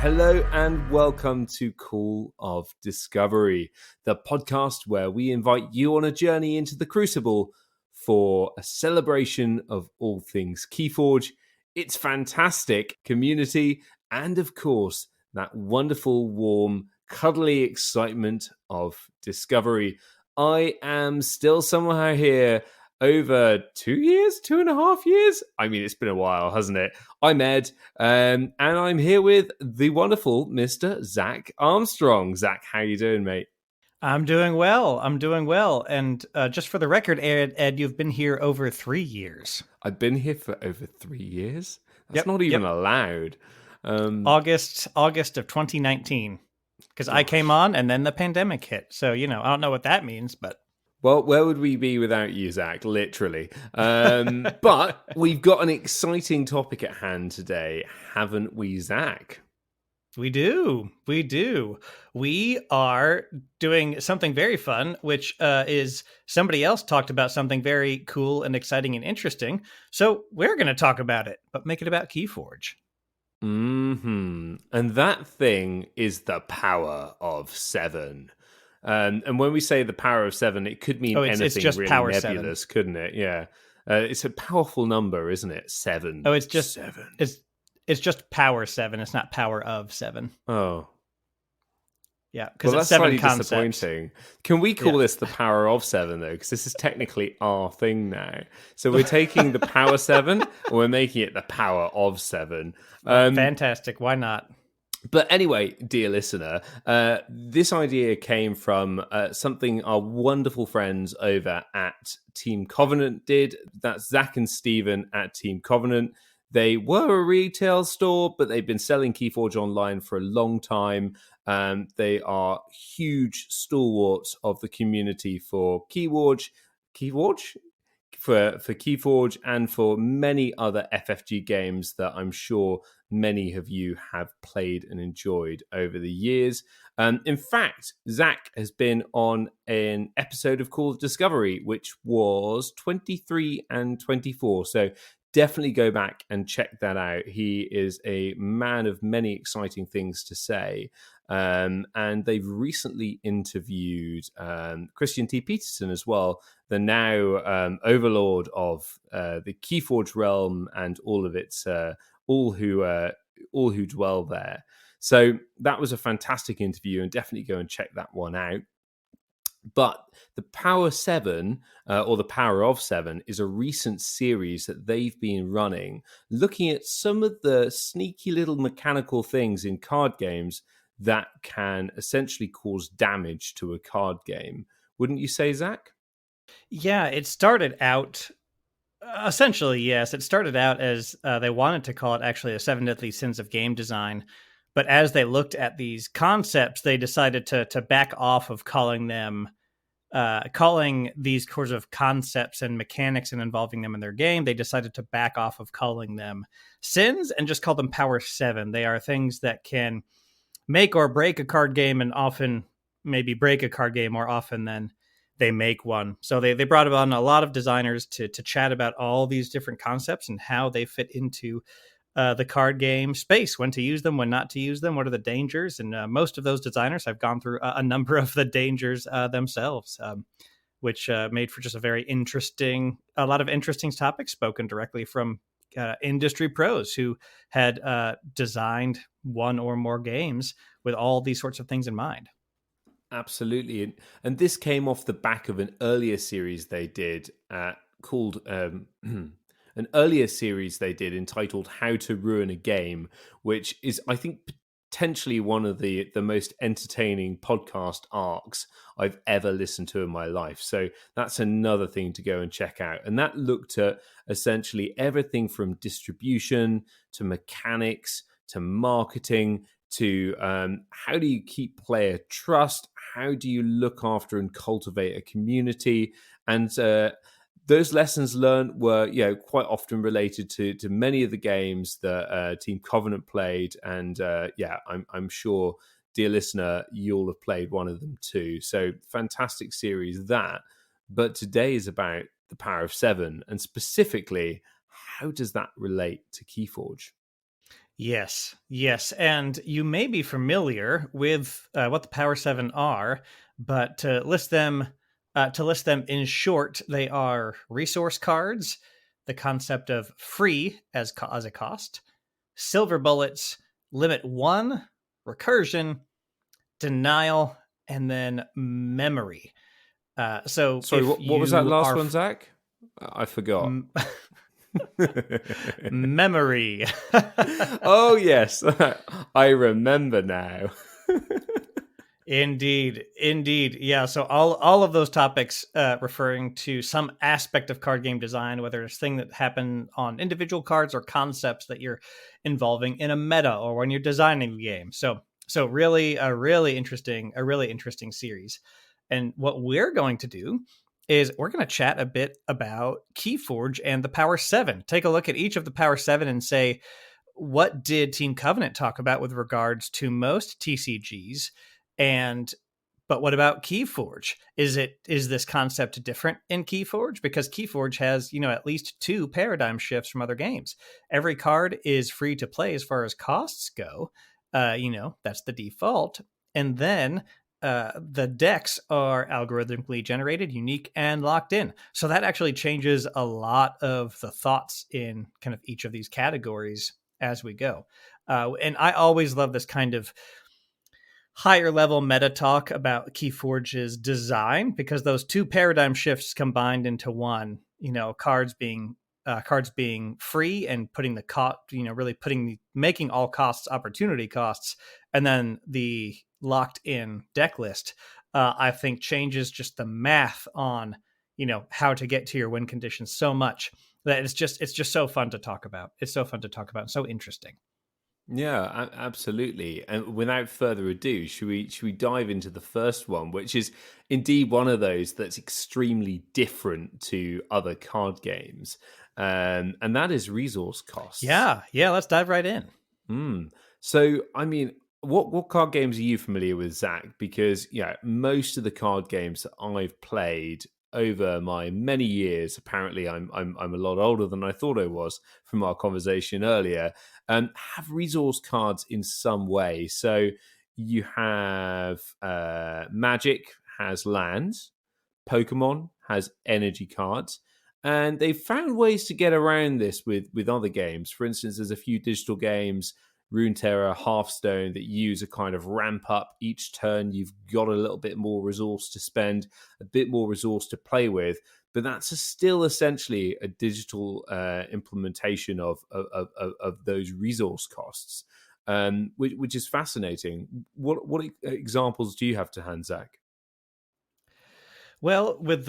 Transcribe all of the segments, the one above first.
Hello and welcome to Call of Discovery, the podcast where we invite you on a journey into the Crucible for a celebration of all things KeyForge, its fantastic community, and of course, that wonderful, warm, cuddly excitement of Discovery. I am still somehow here over 2 years, 2.5 years. I mean, it's been a while, hasn't it? I'm Ed, and I'm here with the wonderful Mr. Zach Armstrong. Zach, how you doing, mate? I'm doing well. And just for the record, Ed, you've been here over 3 years. I've been here for over 3 years. That's Yep, not even yep. allowed. August of 2019, because I came on and then the pandemic hit. So, I don't know what that means, but... Well, where would we be without you, Zach? Literally. But we've got an exciting topic at hand today, haven't we, Zach? We do. We are doing something very fun, which is somebody else talked about something very cool and exciting and interesting. So we're going to talk about it, but make it about KeyForge. And that thing is the power of 7. And when we say the power of 7, it could mean anything it's just really power nebulous, 7. Couldn't it? Yeah. It's a powerful number, isn't it? 7. Oh, it's just 7. It's just power 7. It's not power of 7. Oh. Yeah, because that's 7 slightly concepts. Disappointing. Can we call this the power of 7, though? Because this is technically our thing now. So we're taking the power 7, or we're making it the power of 7. Fantastic. Why not? But anyway, dear listener, this idea came from something our wonderful friends over at Team Covenant did. That's Zach and Stephen at Team Covenant. They were a retail store, but they've been selling KeyForge online for a long time. They are huge stalwarts of the community for KeyForge, for KeyForge, and for many other FFG games that I'm sure many of you have played and enjoyed over the years. In fact, Zach has been on an episode of Call of Discovery, which was 23 and 24. So definitely go back and check that out. He is a man of many exciting things to say. And they've recently interviewed Christian T. Peterson as well, the now overlord of the KeyForge realm and all of its all who dwell there. So that was a fantastic interview, and definitely go and check that one out. But the Power 7, or the Power of 7, is a recent series that they've been running, looking at some of the sneaky little mechanical things in card games that can essentially cause damage to a card game. Wouldn't you say, Zach? Yeah, it started out... essentially, yes. It started out as they wanted to call it actually a 7 Deadly Sins of game design. But as they looked at these concepts, they decided to back off of calling these sorts of concepts and mechanics and involving them in their game. They decided to back off of calling them sins and just call them Power 7. They are things that can make or break a card game, and often maybe break a card game more often than they make one. So they brought on a lot of designers to chat about all these different concepts and how they fit into the card game space, when to use them, when not to use them, what are the dangers. And most of those designers have gone through a number of the dangers themselves, which made for just a lot of interesting topics spoken directly from industry pros who had designed one or more games with all these sorts of things in mind. Absolutely. And this came off the back of an earlier series they did called an earlier series they did entitled How to Ruin a Game, which is, I think, potentially one of the most entertaining podcast arcs I've ever listened to in my life. So that's another thing to go and check out. And that looked at essentially everything from distribution to mechanics to marketing to how do you keep player trust? How do you look after and cultivate a community? And those lessons learned were, quite often related to many of the games that Team Covenant played. And I'm sure, dear listener, you'll have played one of them too. So fantastic series that. But today is about the Power of 7, and specifically, how does that relate to KeyForge? Yes, yes, and you may be familiar with what the Power Seven are, but to list them in short, they are resource cards, the concept of free as a cost, silver bullets, limit one, recursion, denial, and then memory. So Sorry, if what was that you last are one, Zach? I forgot. m- memory. Oh yes, I remember now. Indeed, indeed, yeah. So all of those topics referring to some aspect of card game design, whether it's thing that happen on individual cards or concepts that you're involving in a meta or when you're designing the game. So really a really interesting series. And what we're going to do is we're going to chat a bit about KeyForge and the Power Seven. Take a look at each of the Power Seven and say, what did Team Covenant talk about with regards to most TCGs? And but what about KeyForge? Is this concept different in KeyForge? Because KeyForge has, at least two paradigm shifts from other games. Every card is free to play as far as costs go. That's the default. And then the decks are algorithmically generated, unique, and locked in. So that actually changes a lot of the thoughts in kind of each of these categories as we go. And I always love this kind of higher level meta talk about Keyforge's design because those two paradigm shifts combined into one, cards being free and putting the cost, really making all costs opportunity costs, and then the locked in deck list, I think changes just the math on, how to get to your win conditions so much that it's just so fun to talk about. It's so fun to talk about and so interesting. Yeah, absolutely. And without further ado, should we dive into the first one, which is indeed one of those that's extremely different to other card games, and that is resource costs. Yeah, let's dive right in. Mm. So, I mean, what card games are you familiar with, Zach? Because yeah, most of the card games that I've played over my many years, apparently I'm a lot older than I thought I was from our conversation earlier, have resource cards in some way. So you have Magic has lands, Pokemon has energy cards. And they've found ways to get around this with other games. For instance, there's a few digital games, Runeterra, Hearthstone, that use a kind of ramp up each turn. You've got a little bit more resource to spend, a bit more resource to play with, but that's still essentially a digital implementation of those resource costs, which is fascinating. What examples do you have to hand, Zach? Well, with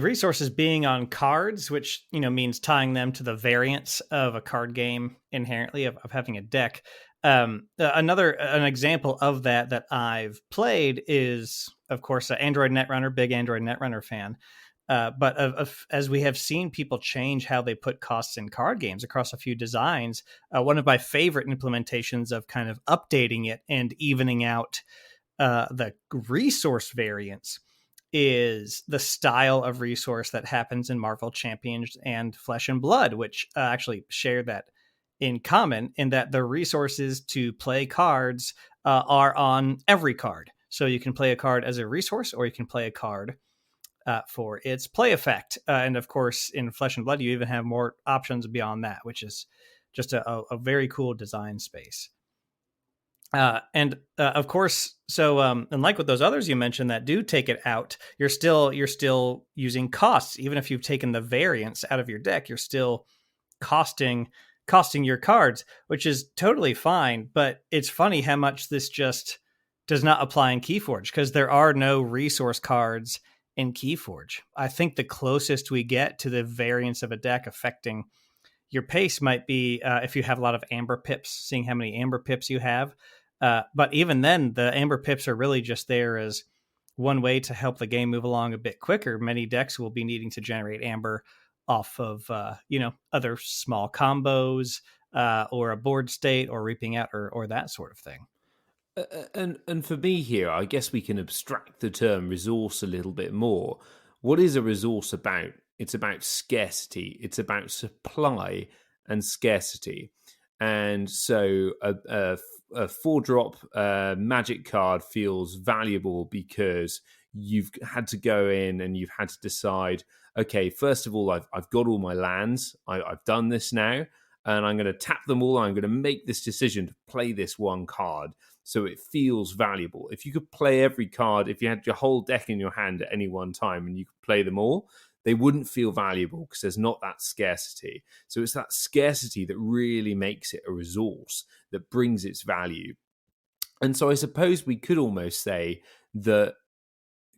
resources being on cards, which means tying them to the variance of a card game inherently of having a deck. An example of that I've played is, of course, Android Netrunner, big Android Netrunner fan. But as we have seen people change how they put costs in card games across a few designs, one of my favorite implementations of kind of updating it and evening out the resource variance is the style of resource that happens in Marvel Champions and Flesh and Blood, which actually share that in common in that the resources to play cards are on every card. So you can play a card as a resource or you can play a card for its play effect. And of course, in Flesh and Blood, you even have more options beyond that, which is just a very cool design space. And of course, so and like with those others you mentioned that do take it out, you're still using costs. Even if you've taken the variance out of your deck, you're still costing your cards, which is totally fine. But it's funny how much this just does not apply in KeyForge because there are no resource cards in KeyForge. I think the closest we get to the variance of a deck affecting your pace might be if you have a lot of amber pips, seeing how many amber pips you have. But even then, the amber pips are really just there as one way to help the game move along a bit quicker. Many decks will be needing to generate amber off of other small combos or a board state or reaping out or that sort of thing. And for me here, I guess we can abstract the term resource a little bit more. What is a resource about? It's about scarcity. It's about supply and scarcity. And so a 4-drop magic card feels valuable because you've had to go in and you've had to decide, okay, first of all, I've got all my lands. I've done this now, and I'm going to tap them all. I'm going to make this decision to play this one card. So it feels valuable. If you could play every card, if you had your whole deck in your hand at any one time and you could play them all, they wouldn't feel valuable because there's not that scarcity. So it's that scarcity that really makes it a resource, that brings its value. And so I suppose we could almost say that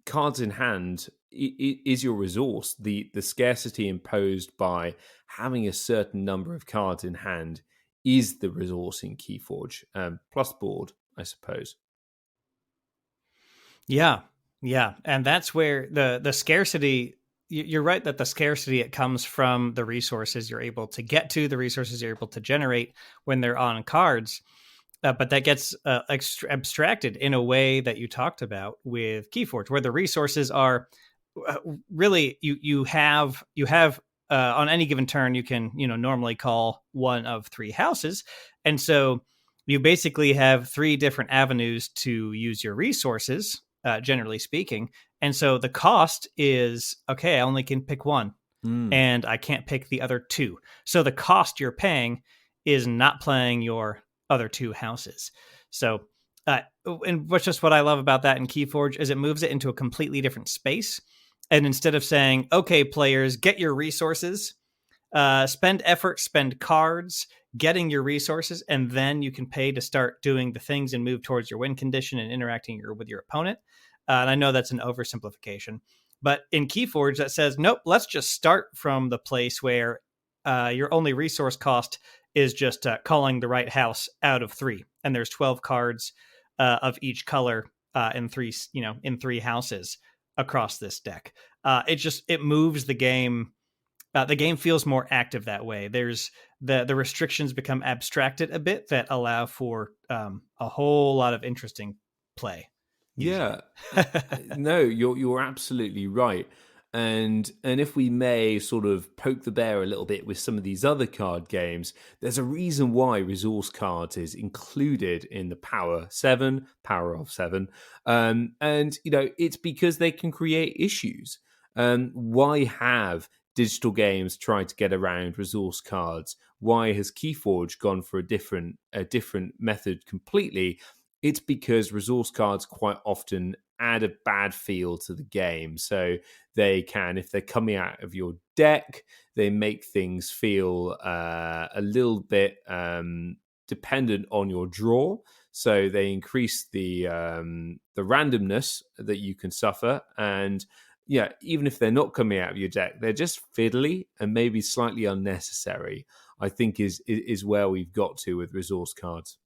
cards in hand is your resource. The scarcity imposed by having a certain number of cards in hand is the resource in KeyForge, plus board, I suppose. Yeah, and that's where the scarcity. You're right that the scarcity, it comes from the resources you're able to get to, the resources you're able to generate when they're on cards. But that gets abstracted in a way that you talked about with KeyForge, where the resources are really you have on any given turn you can normally call one of 3 houses, and so you basically have 3 different avenues to use your resources, generally speaking. And so the cost is, okay, I only can pick one, and I can't pick the other 2. So the cost you're paying is not playing your other 2 houses. So, and what's just what I love about that in KeyForge is it moves it into a completely different space. And instead of saying, okay, players, get your resources, spend effort, spend cards, getting your resources, and then you can pay to start doing the things and move towards your win condition and interacting with your opponent. And I know that's an oversimplification, but in KeyForge that says, nope, let's just start from the place where your only resource cost is just calling the right house out of 3. And there's 12 cards of each color in 3 houses across this deck. It moves the game. The game feels more active that way. There's the restrictions become abstracted a bit that allow for a whole lot of interesting play. Yeah, no, you're absolutely right. And if we may sort of poke the bear a little bit with some of these other card games, there's a reason why resource cards is included in the Power of 7. And it's because they can create issues. Why have digital games tried to get around resource cards? Why has KeyForge gone for a different method completely? It's because resource cards quite often add a bad feel to the game. So they can, if they're coming out of your deck, they make things feel a little bit dependent on your draw. So they increase the randomness that you can suffer. And yeah, even if they're not coming out of your deck, they're just fiddly and maybe slightly unnecessary, I think is where we've got to with resource cards.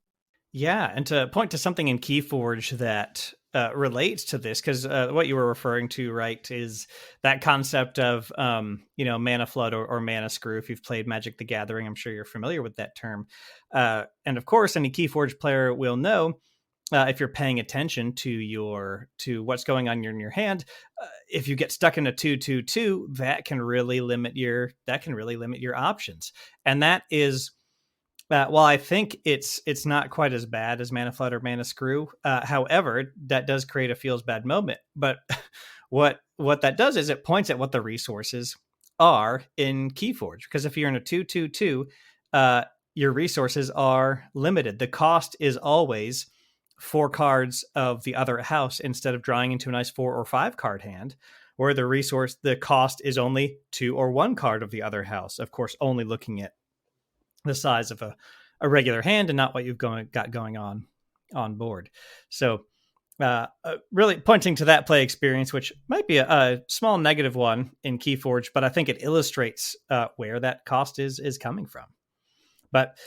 Yeah, and to point to something in KeyForge that relates to this, because what you were referring to, right, is that concept of mana flood or mana screw. If you've played Magic the Gathering, I'm sure you're familiar with that term. And of course, any KeyForge player will know, if you're paying attention to what's going on in your hand, if you get stuck in a 2/2/2, that can really limit your options, and that is. Well, I think it's not quite as bad as Mana Flood or Mana Screw. However, that does create a feels bad moment. But what that does is it points at what the resources are in KeyForge. Because if you're in a 2/2/2, your resources are limited. The cost is always 4 cards of the other house instead of drawing into a nice 4 or 5 card hand. Where the cost is only 2 or 1 card of the other house. Of course, only looking at the size of a regular hand and not what you've got going on board. So really pointing to that play experience, which might be a small negative one in KeyForge, but I think it illustrates where that cost is coming from. But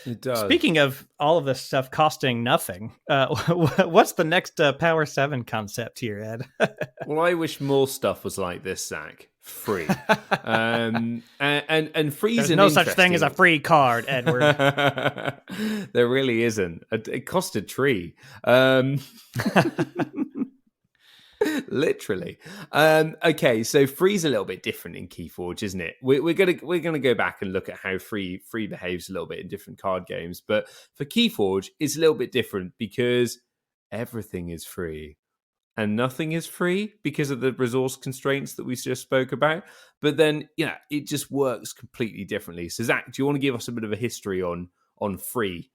speaking of all of this stuff costing nothing, what's the next Power 7 concept here, Ed? Well, I wish more stuff was like this, Zach. Free. And free. There's no such thing as a free card, Edward. There really isn't. It cost a tree. Literally. Okay, so free's a little bit different in KeyForge, isn't it? We're gonna go back and look at how free behaves a little bit in different card games, but for KeyForge, it's a little bit different because everything is free and nothing is free because of the resource constraints that we just spoke about. But then, it just works completely differently. So, Zach, do you want to give us a bit of a history on free?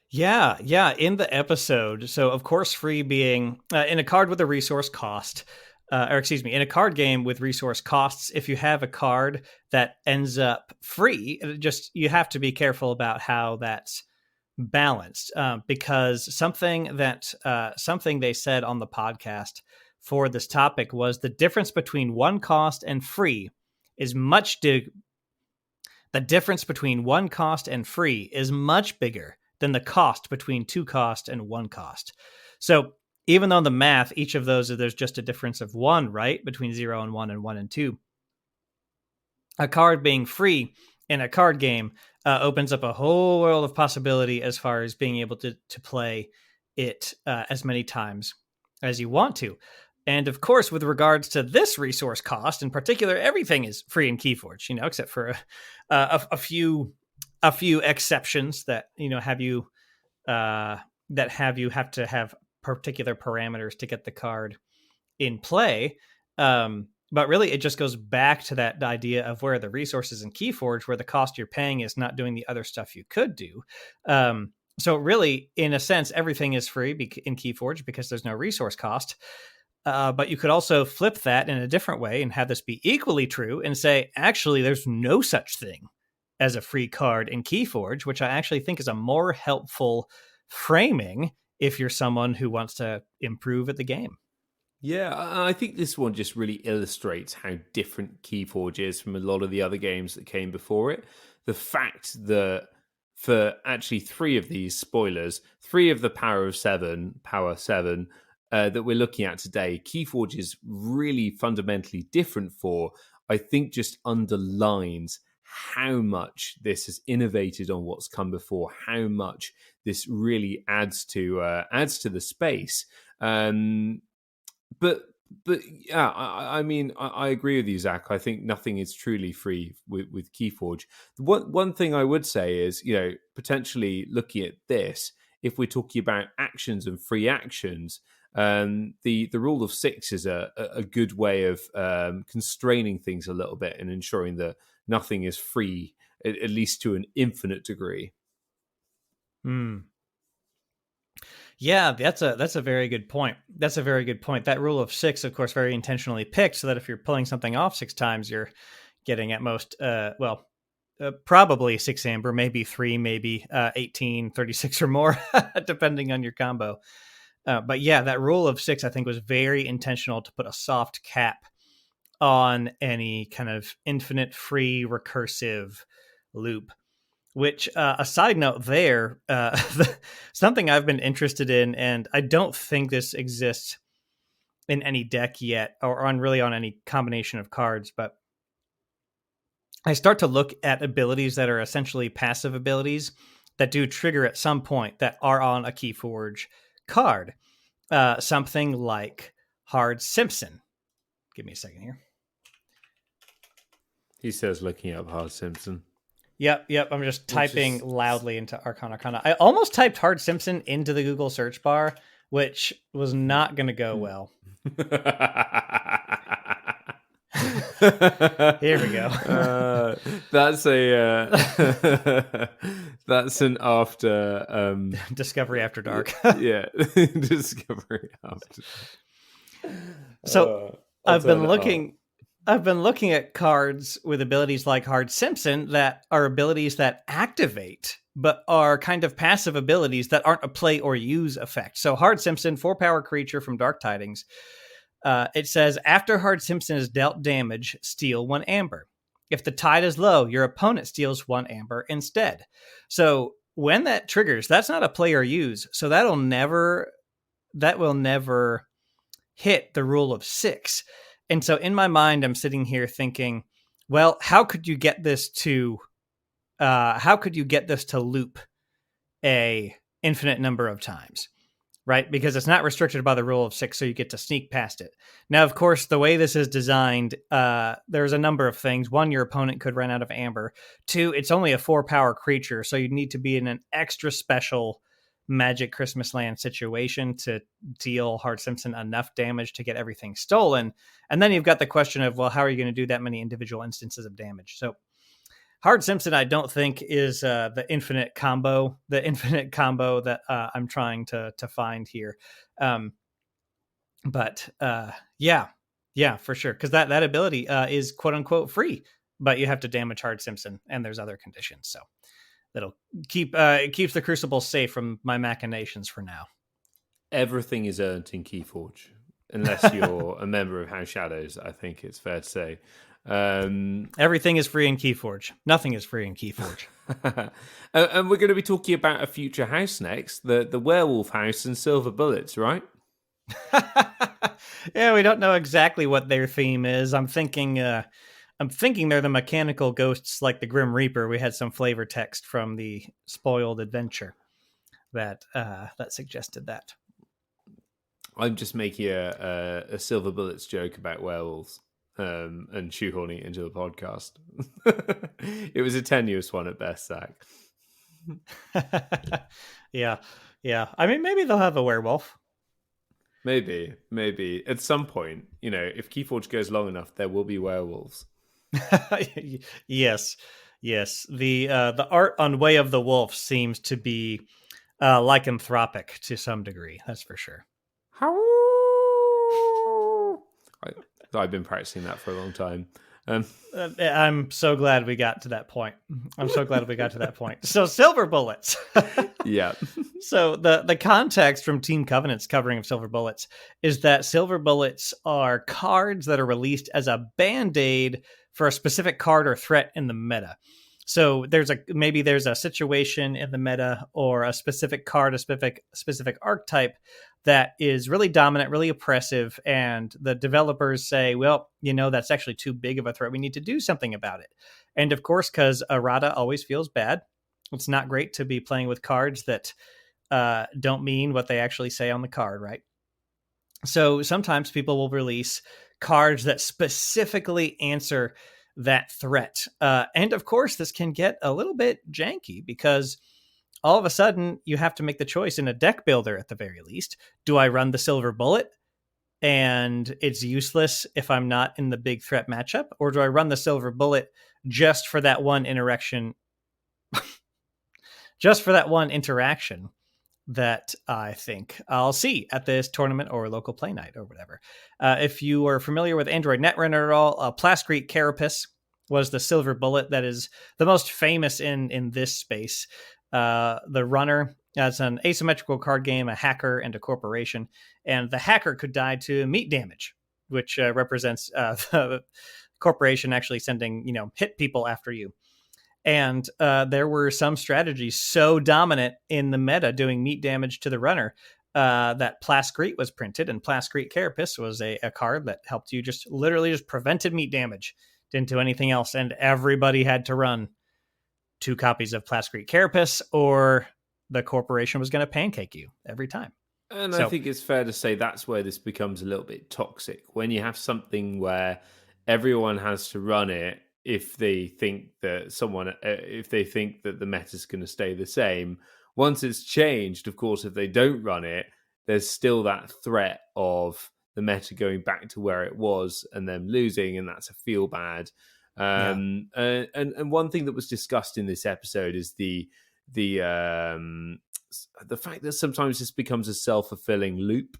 Yeah, in the episode. So, of course, free being in a card with a resource cost, in a card game with resource costs, if you have a card that ends up free, you have to be careful about how that's balanced, because something they said on the podcast for this topic was the difference between one cost and free is the difference between one cost and free is much bigger than the cost between two cost and one cost. So even though in the math, each of those, there's just a difference of one, right? Between 0 and 1 and 1 and 2. A card being free in a card game opens up a whole world of possibility as far as being able to play it as many times as you want to. And of course, with regards to this resource cost in particular, everything is free in KeyForge, except for a few exceptions that have to have particular parameters to get the card in play. But really, it just goes back to that idea of where the resources in KeyForge, where the cost you're paying is not doing the other stuff you could do. So really, in a sense, everything is free in KeyForge because there's no resource cost. But you could also flip that in a different way and have this be equally true and say, actually, there's no such thing as a free card in KeyForge, which I actually think is a more helpful framing if you're someone who wants to improve at the game. Yeah, I think this one just really illustrates how different KeyForge is from a lot of the other games that came before it. The fact that for actually three of these spoilers, three of the Power 7 that we're looking at today, KeyForge is really fundamentally different for, I think just underlines how much this has innovated on what's come before, how much this really adds to the space. But yeah, I mean, I agree with you, Zach. I think nothing is truly free with KeyForge. One thing I would say is, potentially looking at this, if we're talking about actions and free actions, the rule of 6 is a good way of constraining things a little bit and ensuring that nothing is free, at least to an infinite degree. Yeah, that's a very good point. That's a very good point. That rule of 6, of course, very intentionally picked so that if you're pulling something off 6 times, you're getting at most, probably 6 amber, maybe 3, maybe 18, 36 or more, depending on your combo. But yeah, that rule of 6, I think, was very intentional to put a soft cap on any kind of infinite free recursive loop. Which, a side note there, something I've been interested in, and I don't think this exists in any deck yet, or on any combination of cards, but I start to look at abilities that are essentially passive abilities that do trigger at some point that are on a KeyForge card. Something like Hard Simpson. Give me a second here. He says looking up Hard Simpson. Yep. I'm just typing loudly into Arcana. I almost typed Hard Simpson into the Google search bar, which was not going to go well. Here we go. That's an after Discovery After Dark. Yeah, Discovery After. So I've been looking at cards with abilities like Hard Simpson that are abilities that activate, but are kind of passive abilities that aren't a play or use effect. So Hard Simpson, 4-power creature from Dark Tidings. It says, after Hard Simpson is dealt damage, steal 1 amber. If the tide is low, your opponent steals 1 amber instead. So when that triggers, that's not a play or use. So that will never hit the rule of 6. And so in my mind, I'm sitting here thinking, well, how could you get this to loop a infinite number of times? right? Because it's not restricted by the rule of 6, so you get to sneak past it. Now, of course, the way this is designed, there's a number of things. One, your opponent could run out of amber. Two, it's only a 4-power creature, so you need to be in an extra special Magic Christmas Land situation to deal Hard Simpson enough damage to get everything stolen. And then you've got the question of, well, how are you going to do that many individual instances of damage? So Hard Simpson, I don't think, is the infinite combo that I'm trying to find here. But yeah, for sure. Because that ability is quote unquote free, but you have to damage Hard Simpson, and there's other conditions. So that'll it keeps the Crucible safe from my machinations for now. Everything is earned in KeyForge, unless you're a member of House Shadows, I think it's fair to say. Everything is free in KeyForge. Nothing is free in KeyForge. And we're going to be talking about a future house next, the Werewolf House and Silver Bullets, right? Yeah, we don't know exactly what their theme is. I'm thinking they're the mechanical ghosts like the Grim Reaper. We had some flavor text from the Spoiled Adventure that suggested that. I'm just making a Silver Bullets joke about werewolves. And shoehorning it into the podcast. It was a tenuous one at best, Zach. Yeah. I mean, maybe they'll have a werewolf. Maybe. At some point, if KeyForge goes long enough, there will be werewolves. Yes. The art on Way of the Wolf seems to be lycanthropic to some degree. That's for sure. I've been practicing that for a long time. I'm so glad we got to that point. So Silver Bullets. Yeah. So the context from Team Covenant's covering of Silver Bullets is that Silver Bullets are cards that are released as a band-aid for a specific card or threat in the meta. So there's a situation in the meta or a specific card, a specific archetype that is really dominant, really oppressive, and the developers say, well, that's actually too big of a threat. We need to do something about it. And of course, because errata always feels bad, it's not great to be playing with cards that don't mean what they actually say on the card, right? So sometimes people will release cards that specifically answer that threat. And of course, this can get a little bit janky because all of a sudden you have to make the choice in a deck builder at the very least. Do I run the Silver Bullet and it's useless if I'm not in the big threat matchup? Or do I run the Silver Bullet just for that one interaction? Just for that one interaction that I think I'll see at this tournament or local play night or whatever. If you are familiar with Android Netrunner at all, Plascrete Carapace was the Silver Bullet that is the most famous in this space. The runner, it's an asymmetrical card game, a hacker and a corporation, and the hacker could die to meat damage, which represents the corporation actually sending hit people after you. And there were some strategies so dominant in the meta doing meat damage to the runner that Plascrete was printed, and Plascrete Carapace was a card that helped you literally prevented meat damage, didn't do anything else, and everybody had to run 2 copies of Plascrete Carapace or the corporation was going to pancake you every time. And I think it's fair to say that's where this becomes a little bit toxic, when you have something where everyone has to run it if they think that the meta's going to stay the same. Once it's changed, of course, if they don't run it, there's still that threat of the meta going back to where it was and them losing, and that's a feel bad. And one thing that was discussed in this episode is the fact that sometimes this becomes a self-fulfilling loop,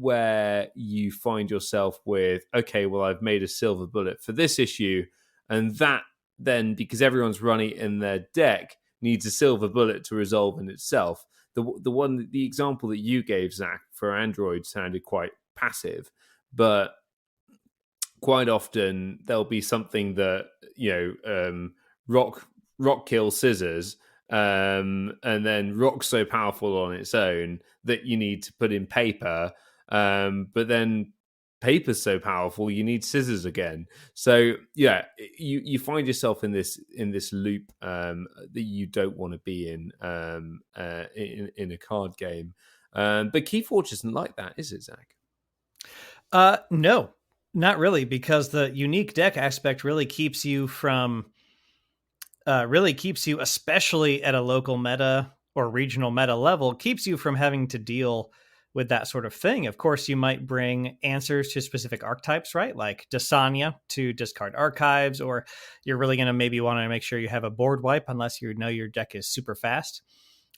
where you find yourself with, okay, well, I've made a Silver Bullet for this issue, and that then, because everyone's running it in their deck, needs a Silver Bullet to resolve in itself. The example that you gave, Zach, for Android sounded quite passive, but quite often there'll be something that rock kills scissors, and then rock's so powerful on its own that you need to put in paper, but then paper's so powerful, you need scissors again. So yeah, you find yourself in this loop that you don't want to be in a card game. But KeyForge isn't like that, is it, Zach? No, not really, because the unique deck aspect really keeps you from especially at a local meta or regional meta level, keeps you from having to deal with that sort of thing. Of course, you might bring answers to specific archetypes, right? Like Dasania to discard archives, or you're really going to maybe want to make sure you have a board wipe unless you know your deck is super fast.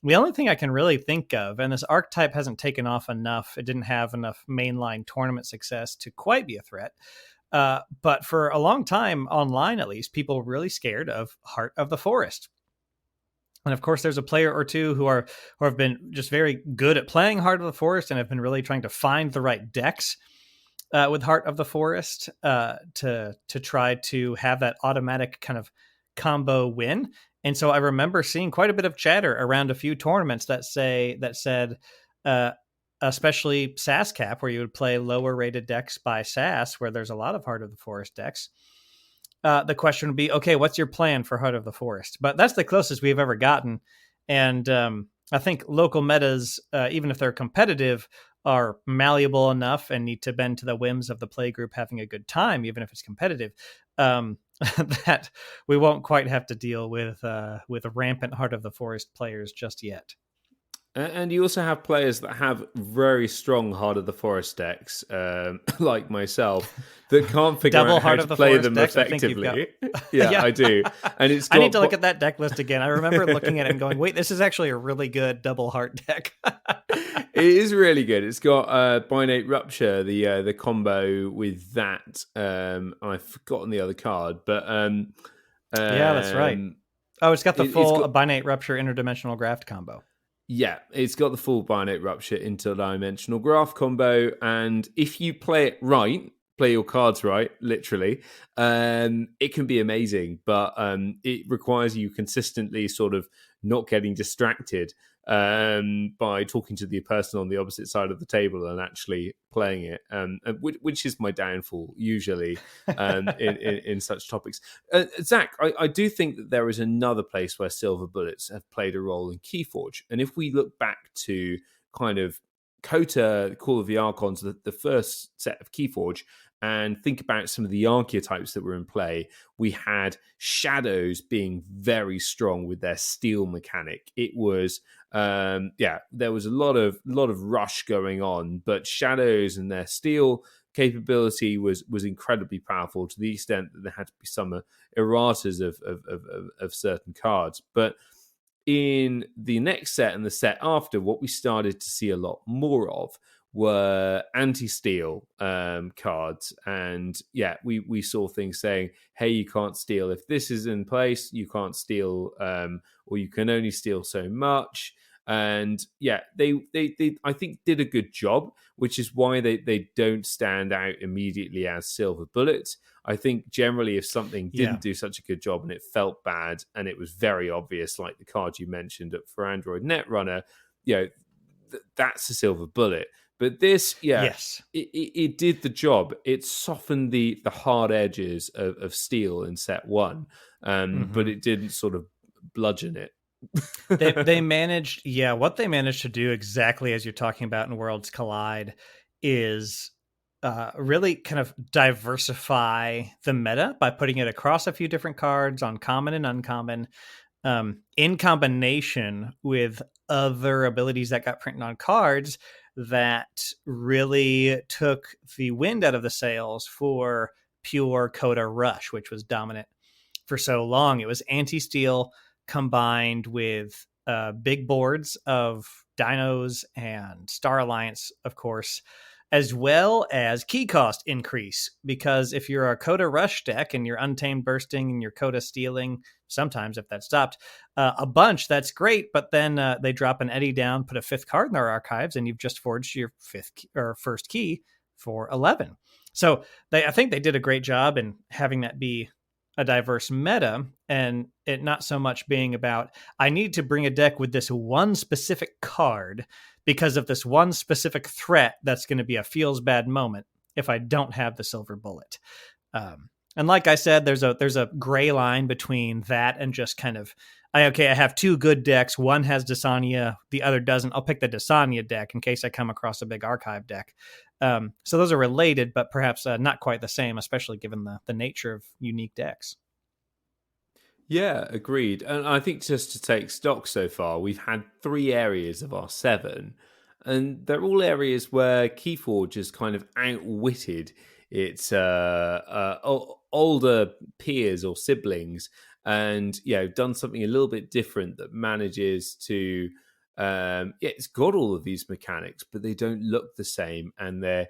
The only thing I can really think of, and this archetype hasn't taken off enough, it didn't have enough mainline tournament success to quite be a threat. But for a long time, online at least, people were really scared of Heart of the Forest. And of course, there's a player or two who have been just very good at playing Heart of the Forest and have been really trying to find the right decks with Heart of the Forest to try to have that automatic kind of combo win. And so I remember seeing quite a bit of chatter around a few tournaments that said, especially SAS Cap, where you would play lower rated decks by SAS, where there's a lot of Heart of the Forest decks. The question would be, okay, what's your plan for Heart of the Forest? But that's the closest we've ever gotten. And I think local metas, even if they're competitive, are malleable enough and need to bend to the whims of the play group having a good time, even if it's competitive, that we won't quite have to deal with rampant Heart of the Forest players just yet. And you also have players that have very strong Heart of the Forest decks, like myself, that can't figure out how to play them effectively. Yeah, I do. And it's I need to look at that deck list again. I remember looking at it and going, wait, this is actually a really good double heart deck. It is really good. It's got Binate Rupture, the combo with that. I've forgotten the other card, but yeah, that's right. Oh, it's got the full Binate Rupture interdimensional graft combo. Yeah, it's got the full Binate Rupture interdimensional graft combo, and if you play it right, play your cards right, literally, it can be amazing, but it requires you consistently sort of not getting distracted by talking to the person on the opposite side of the table and actually playing it, which is my downfall usually in such topics. Zach, I do think that there is another place where silver bullets have played a role in KeyForge, and if we look back to kind of Kota, Call of the Archons, the first set of KeyForge, and think about some of the archetypes that were in play, we had Shadows being very strong with their steel mechanic. It was, there was a lot of rush going on, but Shadows and their steel capability was incredibly powerful to the extent that there had to be some erratas of certain cards. But in the next set and the set after, what we started to see a lot more of were anti-steal cards, and we saw things saying, hey, you can't steal if this is in place, you can't steal, or you can only steal so much. And they I think did a good job, which is why they don't stand out immediately as silver bullets. I think generally if something didn't do such a good job and it felt bad and it was very obvious, like the card you mentioned for Android Netrunner, that's a silver bullet. But this, yes, it did the job. It softened the hard edges of steel in set one, but it didn't sort of bludgeon it. they managed, what they managed to do exactly as you're talking about in Worlds Collide is really kind of diversify the meta by putting it across a few different cards on common and uncommon, in combination with other abilities that got printed on cards that really took the wind out of the sails for pure Coda Rush, which was dominant for so long. It was anti-steal combined with big boards of Dinos and Star Alliance, of course, as well as key cost increase. Because if you're a Coda Rush deck and you're Untamed Bursting and you're Coda Stealing, sometimes if that stopped a bunch, that's great. But then they drop an Eddy down, put a fifth card in their archives, and you've just forged your first key for 11. So I think they did a great job in having that be a diverse meta, and it not so much being about, I need to bring a deck with this one specific card because of this one specific threat that's going to be a feels bad moment. if I don't have the silver bullet. And like I said, there's a gray line between that and just kind of, I have two good decks. One has Desania, the other doesn't. I'll pick the Desania deck in case I come across a big archive deck. So those are related, but perhaps not quite the same, especially given the nature of unique decks. Yeah, agreed. And I think just to take stock so far, we've had 3 areas of our 7, and they're all areas where KeyForge has kind of outwitted its older peers or siblings, and done something a little bit different that manages to. It's got all of these mechanics, but they don't look the same, and they're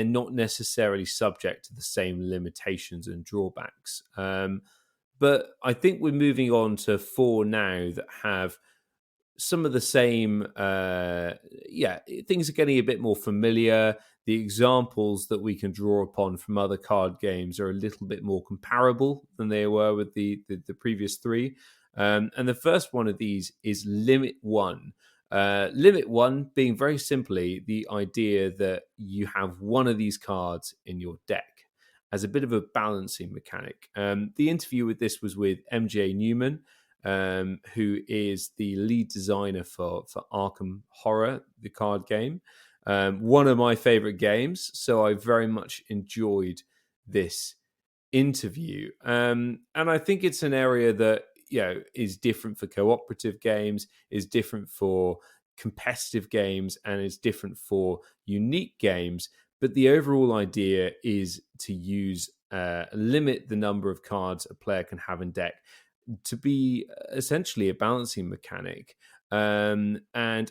not necessarily subject to the same limitations and drawbacks. But I think we're moving on to 4 now that have some of the same. Things are getting a bit more familiar. The examples that we can draw upon from other card games are a little bit more comparable than they were with the previous 3. And the first one of these is Limit 1. Limit 1 being very simply the idea that you have one of these cards in your deck as a bit of a balancing mechanic. The interview with this was with MJ Newman, who is the lead designer for Arkham Horror, the card game. One of my favorite games, so I very much enjoyed this interview. And I think it's an area that is different for cooperative games, is different for competitive games, and is different for unique games. But the overall idea is to limit the number of cards a player can have in deck to be essentially a balancing mechanic, and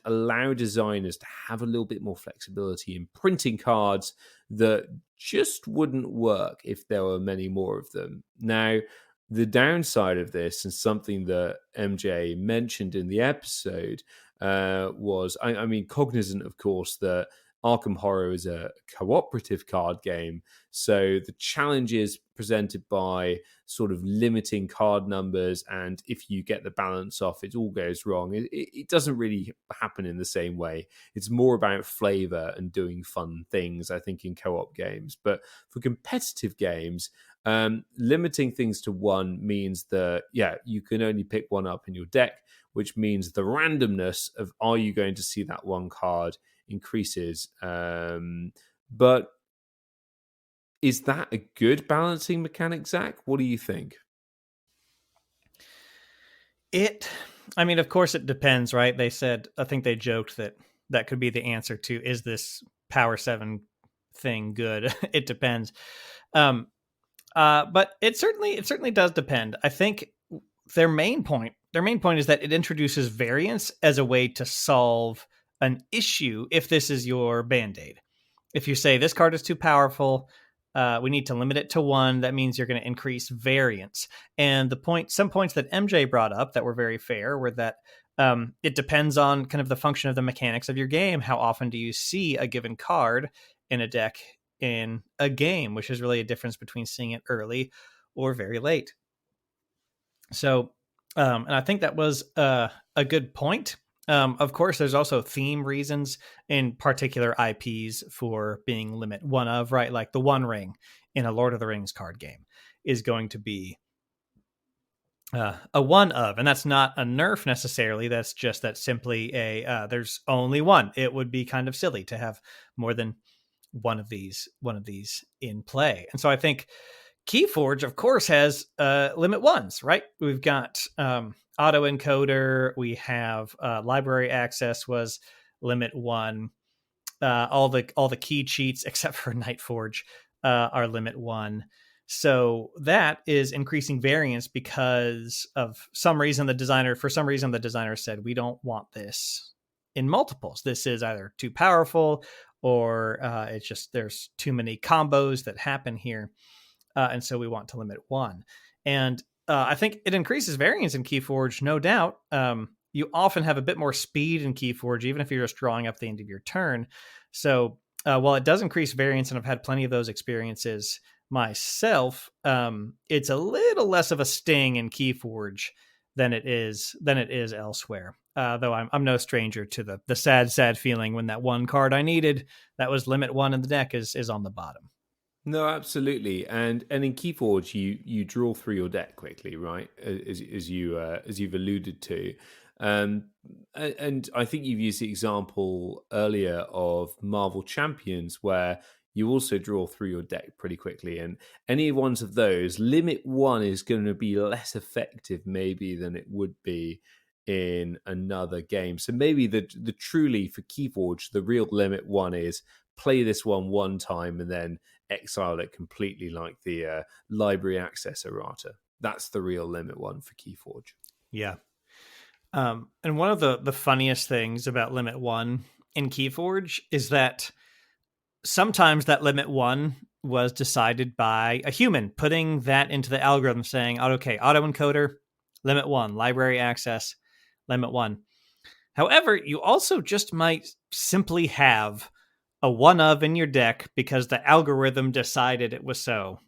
allow designers to have a little bit more flexibility in printing cards that just wouldn't work if there were many more of them. Now, the downside of this, and something that MJ mentioned in the episode, was, cognizant, of course, that Arkham Horror is a cooperative card game, so the challenges presented by sort of limiting card numbers, and if you get the balance off, it all goes wrong. It doesn't really happen in the same way. It's more about flavor and doing fun things, I think, in co-op games. But for competitive games, limiting things to 1 means that, you can only pick 1 up in your deck, which means the randomness of are you going to see that 1 card increases. But is that a good balancing mechanic, Zach? What do you think? Of course it depends, right? They said, I think they joked that could be the answer to, is this Power 7 thing good? It depends. But it certainly does depend. I think their main point is that it introduces variance as a way to solve an issue if this is your Band-Aid. If you say this card is too powerful, we need to limit it to 1, that means you're going to increase variance. And some points that MJ brought up that were very fair were that it depends on kind of the function of the mechanics of your game. How often do you see a given card in a deck in a game, which is really a difference between seeing it early or very late. So, and I think that was a good point. Of course, there's also theme reasons in particular IPs for being limit 1 of, right? Like the One Ring in a Lord of the Rings card game is going to be a 1 of, and that's not a nerf necessarily. That's just that simply there's only 1. It would be kind of silly to have more than one of these in play. And so I think KeyForge, of course, has limit 1s, right? We've got autoencoder, we have library access was limit 1. All the key cheats except for Nightforge are limit 1. So that is increasing variance because of some reason the designer said, we don't want this in multiples. This is either too powerful or it's just there's too many combos that happen here. And so we want to limit 1. And I think it increases variance in KeyForge, no doubt. You often have a bit more speed in KeyForge, even if you're just drawing up the end of your turn. So while it does increase variance, and I've had plenty of those experiences myself, it's a little less of a sting in KeyForge than it is elsewhere. Though I'm no stranger to the sad feeling when that one card I needed that was limit 1 in the deck is on the bottom. No, absolutely, and in KeyForge, you draw through your deck quickly, right? As you've alluded to, and I think you've used the example earlier of Marvel Champions, where you also draw through your deck pretty quickly, and any ones of those, limit 1 is going to be less effective maybe than it would be in another game. So maybe the truly for KeyForge, the real limit 1 is play this one time and then exile it completely, like the library access errata. That's the real limit 1 for KeyForge. Yeah. And one of the funniest things about limit 1 in KeyForge is that sometimes that limit 1 was decided by a human putting that into the algorithm, saying, okay, autoencoder, limit 1, library access, limit 1. However, you also just might simply have a one of in your deck because the algorithm decided it was so.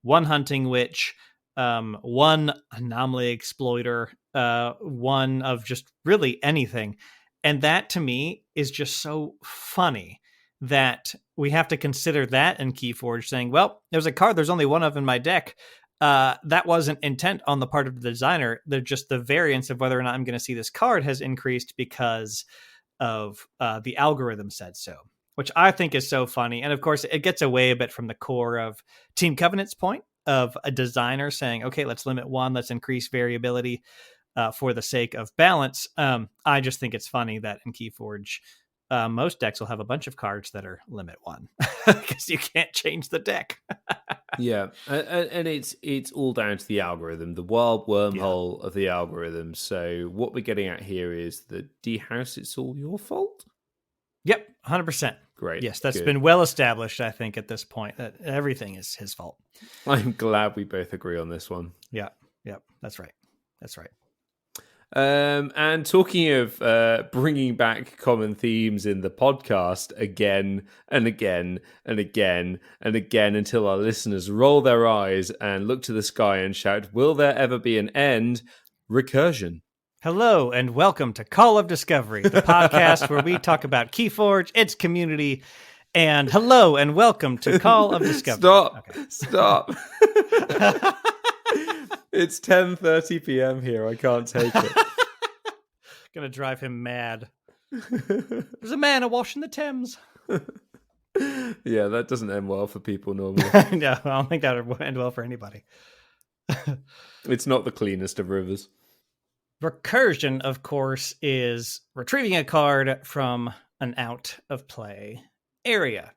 One hunting witch, one anomaly exploiter, one of just really anything. And that to me is just so funny that we have to consider that in KeyForge, saying, well, there's a card, there's only one of in my deck. That wasn't intent on the part of the designer. They're just the variance of whether or not I'm going to see this card has increased because of the algorithm said so, which I think is so funny. And of course, it gets away a bit from the core of Team Covenant's point of a designer saying, okay, let's limit 1, let's increase variability for the sake of balance. I just think it's funny that in KeyForge, most decks will have a bunch of cards that are limit 1 because you can't change the deck. Yeah, and it's all down to the algorithm, the wild wormhole of the algorithm. So what we're getting at here is the D-House, it's all your fault? Yep, 100%. Great. Yes, that's been well established, I think, at this point, that everything is his fault. I'm glad we both agree on this one. Yeah, that's right. And talking of bringing back common themes in the podcast again and again and again and again until our listeners roll their eyes and look to the sky and shout, will there ever be an end? Recursion. Hello and welcome to Call of Discovery, the podcast where we talk about KeyForge, its community, and hello and welcome to Call of Discovery. Stop. It's 10:30 p.m. here. I can't take it. Gonna drive him mad. There's a man awash in the Thames. Yeah, that doesn't end well for people normally. No, I don't think that would end well for anybody. It's not the cleanest of rivers. Recursion, of course, is retrieving a card from an out of play area.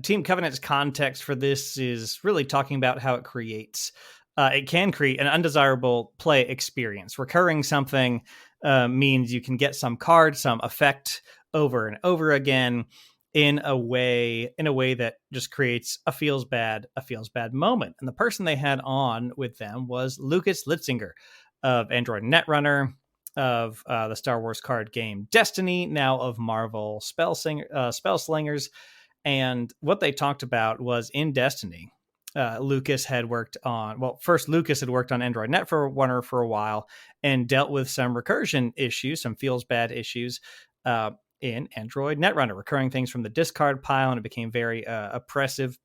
Team Covenant's context for this is really talking about how it creates. It can create an undesirable play experience. Recurring something means you can get some card, some effect over and over again in a way that just creates a feels bad moment. And the person they had on with them was Lucas Litzinger of Android Netrunner, of the Star Wars card game Destiny, now of Marvel Spellslingers. And what they talked about was in Destiny, Lucas had worked on Android Netrunner for a while and dealt with some recursion issues, some feels bad issues in Android Netrunner, recurring things from the discard pile, and it became very oppressive.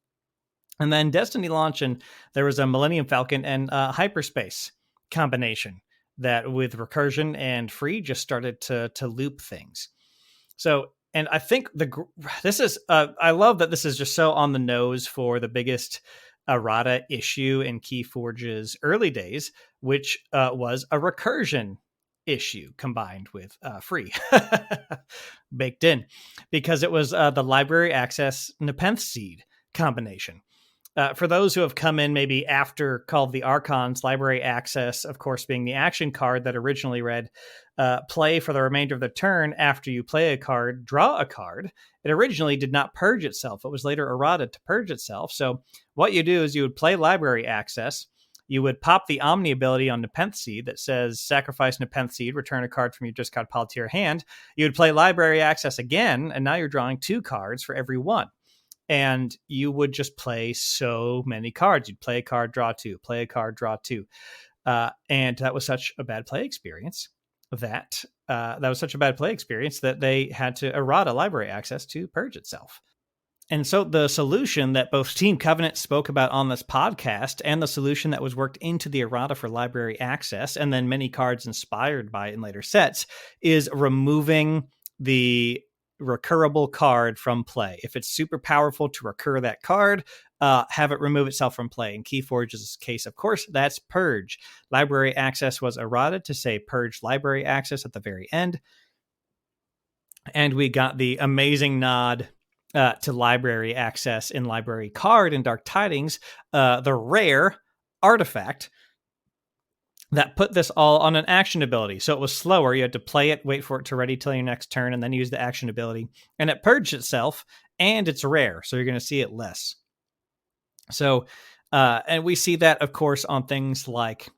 And then Destiny launched, and there was a Millennium Falcon and hyperspace combination that with recursion and free just started to loop things. So, and I think this is I love that this is just so on the nose for the biggest errata issue in KeyForge's early days, which was a recursion issue combined with free baked in, because it was the library access Nepenthe Seed combination. For those who have come in maybe after Call of the Archons, library access, of course, being the action card that originally read, play for the remainder of the turn after you play a card, draw a card. It originally did not purge itself. It was later errata to purge itself. So what you do is you would play library access. You would pop the Omni ability on Nepenthe Seed that says sacrifice Nepenthe Seed, return a card from your discard pile to your hand. You would play library access again, and now you're drawing 2 cards for every one. And you would just play so many cards. You'd play a card, draw 2, play a card, draw 2. And that was such a bad play experience that they had to errata library access to purge itself. And so the solution that both Team Covenant spoke about on this podcast and the solution that was worked into the errata for library access, and then many cards inspired by it in later sets, is removing the recurable card from play. If it's super powerful to recur that card, have it remove itself from play. In KeyForge's case, of course, that's Purge. Library access was errata to say Purge library access at the very end. And we got the amazing nod to library access in Library Card in Dark Tidings, the rare artifact that put this all on an action ability. So it was slower. You had to play it, wait for it to ready till your next turn, and then use the action ability. And it purged itself, and it's rare, so you're going to see it less. So, and we see that, of course, on things like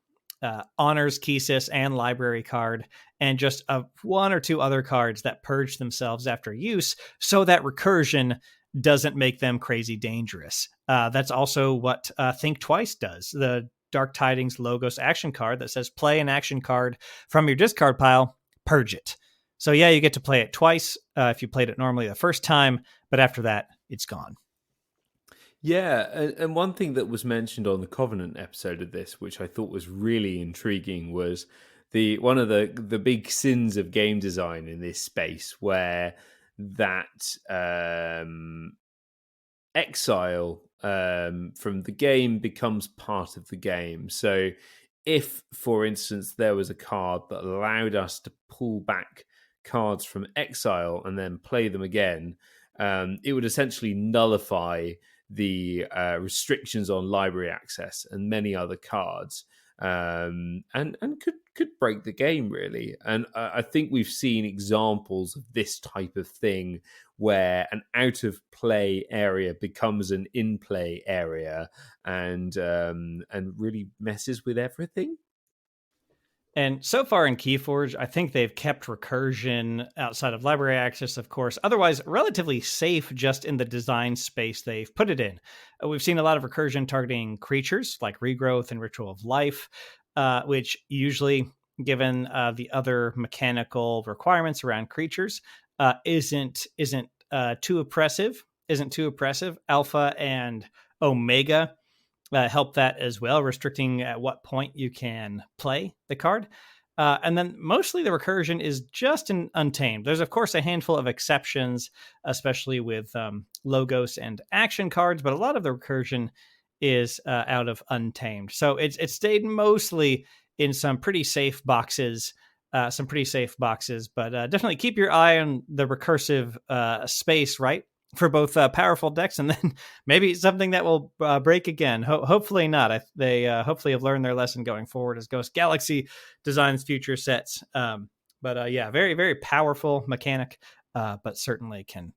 Honors, Keysis, and Library Card, and just one or two other cards that purge themselves after use so that recursion doesn't make them crazy dangerous. That's also what Think Twice does. The Dark Tidings Logos action card that says play an action card from your discard pile, purge it. So yeah, you get to play it twice if you played it normally the first time, but after that, it's gone. Yeah, and one thing that was mentioned on the Covenant episode of this, which I thought was really intriguing, was one of the big sins of game design in this space, where that exile from the game becomes part of the game. So if, for instance, there was a card that allowed us to pull back cards from exile and then play them again, it would essentially nullify the restrictions on library access and many other cards, and could break the game, really. And I think we've seen examples of this type of thing where an out of play area becomes an in play area, and really messes with everything. And so far in KeyForge, I think they've kept recursion outside of library access, of course, otherwise relatively safe just in the design space they've put it in. We've seen a lot of recursion targeting creatures like Regrowth and Ritual of Life, which usually, given the other mechanical requirements around creatures, isn't too oppressive. Alpha and Omega help that as well, restricting at what point you can play the card. And then mostly the recursion is just in Untamed. There's, of course, a handful of exceptions, especially with Logos and action cards, but a lot of the recursion is out of Untamed. So it's stayed mostly in some pretty safe boxes, but definitely keep your eye on the recursive space, right? For both powerful decks, and then maybe something that will break again. Hopefully not. They hopefully have learned their lesson going forward as Ghost Galaxy designs future sets. But yeah, very, very powerful mechanic, but certainly can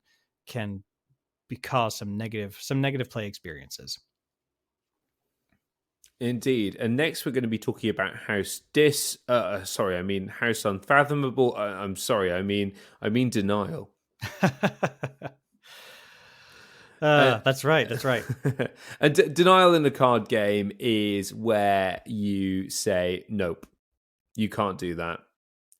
cause some negative play experiences. Indeed. And next we're going to be talking about House House Unfathomable. I'm sorry, I mean Denial. That's right. And denial in the card game is where you say, nope, you can't do that.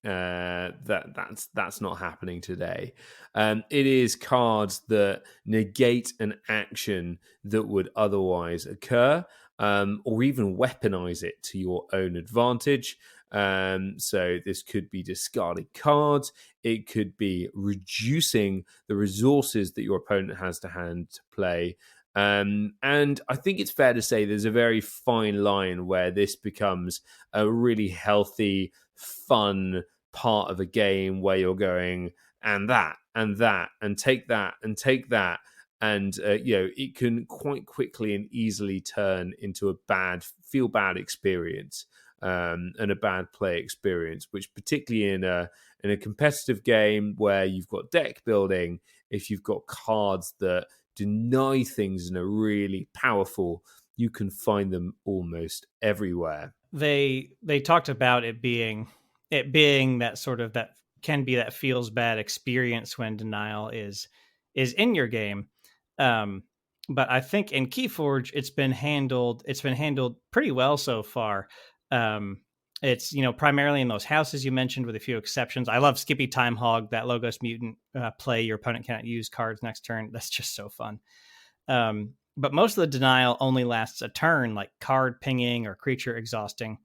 That's not happening today. It is cards that negate an action that would otherwise occur, or even weaponize it to your own advantage. So this could be discarding cards. It could be reducing the resources that your opponent has to hand to play. And I think it's fair to say there's a very fine line where this becomes a really healthy, fun part of a game where you're going, and that, and that, and take that, and take that. And, it can quite quickly and easily turn into a feel bad experience. And a bad play experience, which particularly in a competitive game where you've got deck building, if you've got cards that deny things and are really powerful, you can find them almost everywhere. They talked about it being that sort of, that can be that feels bad experience when denial is in your game. But I think in KeyForge it's been handled pretty well so far. It's, primarily in those houses you mentioned, with a few exceptions. I love Skippy Time Hog, that Logos Mutant play. Your opponent cannot use cards next turn. That's just so fun. But most of the denial only lasts a turn, like card pinging or creature exhausting.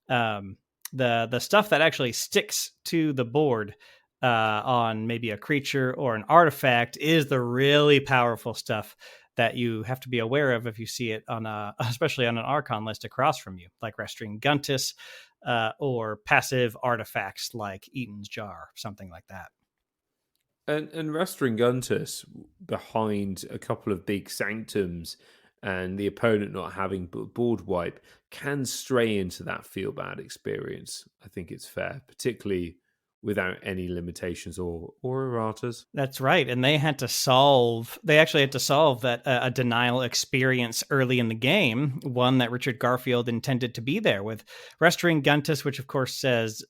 The stuff that actually sticks to the board on maybe a creature or an artifact is the really powerful stuff that you have to be aware of if you see it especially on an Archon list across from you, like Restring Guntus, or passive artifacts like Eaton's Jar, something like that. And Restring Guntus, behind a couple of big sanctums and the opponent not having board wipe, can stray into that feel bad experience. I think it's fair, particularly without any limitations or erratas. That's right. And they actually had to solve that a denial experience early in the game, one that Richard Garfield intended to be there with Restring Guntus, which of course says,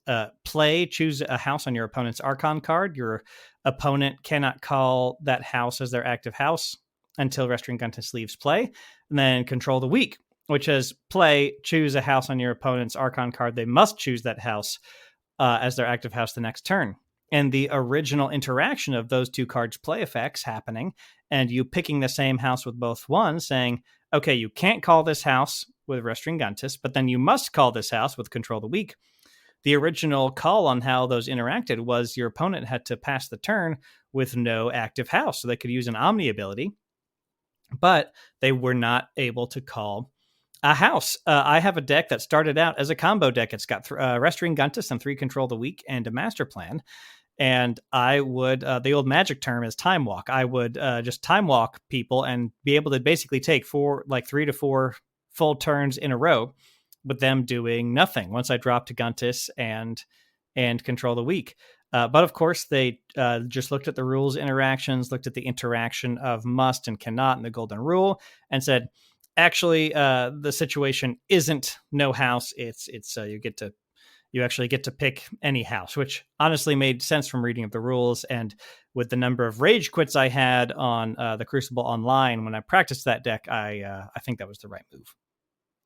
choose a house on your opponent's Archon card. Your opponent cannot call that house as their active house until Restring Guntus leaves play. And then control the weak, which is choose a house on your opponent's Archon card. They must choose that house as their active house the next turn. And the original interaction of those two cards' play effects happening, and you picking the same house with both ones, saying, okay, you can't call this house with Restring Guntus, but then you must call this house with Control the Weak. The original call on how those interacted was your opponent had to pass the turn with no active house, so they could use an Omni ability, but they were not able to call a house. I have a deck that started out as a combo deck. It's got Restring Guntus and 3 Control the Weak and a Master Plan. And I would, the old Magic term is Time Walk. I would just Time Walk people and be able to basically take 3 to 4 full turns in a row with them doing nothing once I dropped to Guntus and Control the Weak. But of course, they just looked at the rules interactions, looked at the interaction of must and cannot and the golden rule, and said, actually, the situation isn't no house. It's you actually get to pick any house, which honestly made sense from reading of the rules. And with the number of rage quits I had on the Crucible Online when I practiced that deck, I think that was the right move.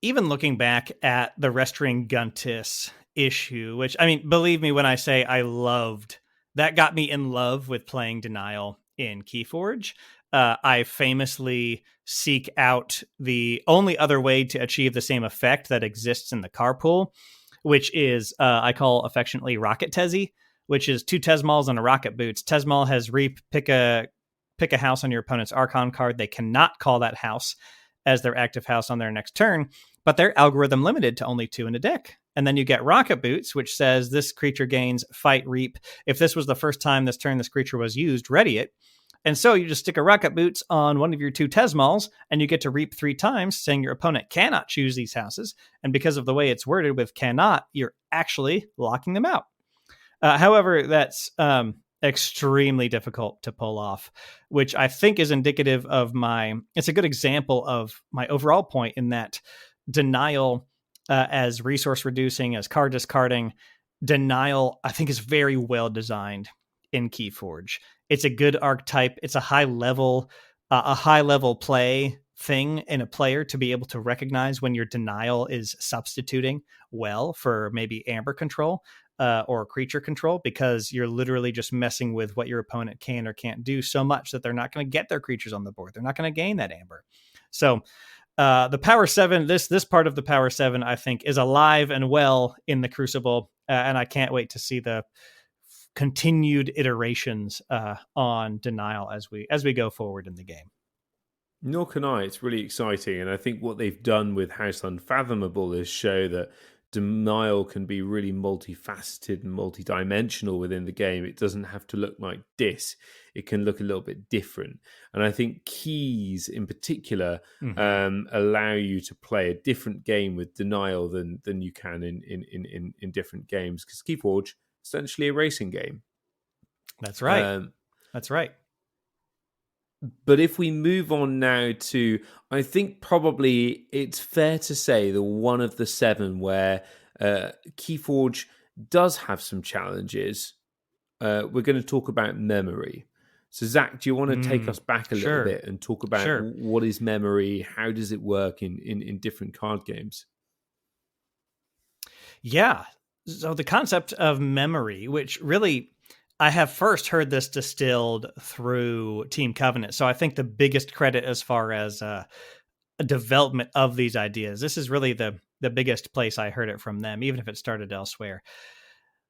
Even looking back at the Restring Guntus issue, which, I mean, believe me when I say I loved, that got me in love with playing Denial in KeyForge. I famously seek out the only other way to achieve the same effect that exists in the carpool, which is, I call affectionately Rocket Tezzy, which is 2 Tesmals and a Rocket Boots. Tesmal has Reap, pick a house on your opponent's Archon card. They cannot call that house as their active house on their next turn, but they're algorithm limited to only 2 in a deck. And then you get Rocket Boots, which says this creature gains Fight Reap. If this was the first time this turn this creature was used, ready it. And so you just stick a Rocket Boots on one of your 2 Tesmals, and you get to reap 3 times, saying your opponent cannot choose these houses. And because of the way it's worded with cannot, you're actually locking them out. However, that's extremely difficult to pull off, which I think is indicative of it's a good example of my overall point in that Denial, as resource reducing, as card discarding, Denial, I think, is very well designed in KeyForge. It's a good archetype. It's a high level play thing in a player to be able to recognize when your Denial is substituting well for maybe Amber control or creature control, because you're literally just messing with what your opponent can or can't do so much that they're not going to get their creatures on the board. They're not going to gain that Amber. So the Power 7, this part of the Power 7, I think, is alive and well in the Crucible, and I can't wait to see the continued iterations on Denial as we go forward in the game. Nor can I. It's really exciting. And I think what they've done with House Unfathomable is show that Denial can be really multifaceted and multidimensional within the game. It doesn't have to look like this. It can look a little bit different. And I think keys in particular allow you to play a different game with Denial than you can in different games, because KeyForge essentially a racing game. That's right. That's right. But if we move on now to, I think probably it's fair to say the one of the 7 where KeyForge does have some challenges. We're going to talk about memory. So Zach, do you want to take us back a little bit and talk about what is memory? How does it work in different card games? Yeah. So the concept of memory, which really I have first heard this distilled through Team Covenant. So I think the biggest credit as far as a development of these ideas, this is really the biggest place I heard it from them, even if it started elsewhere.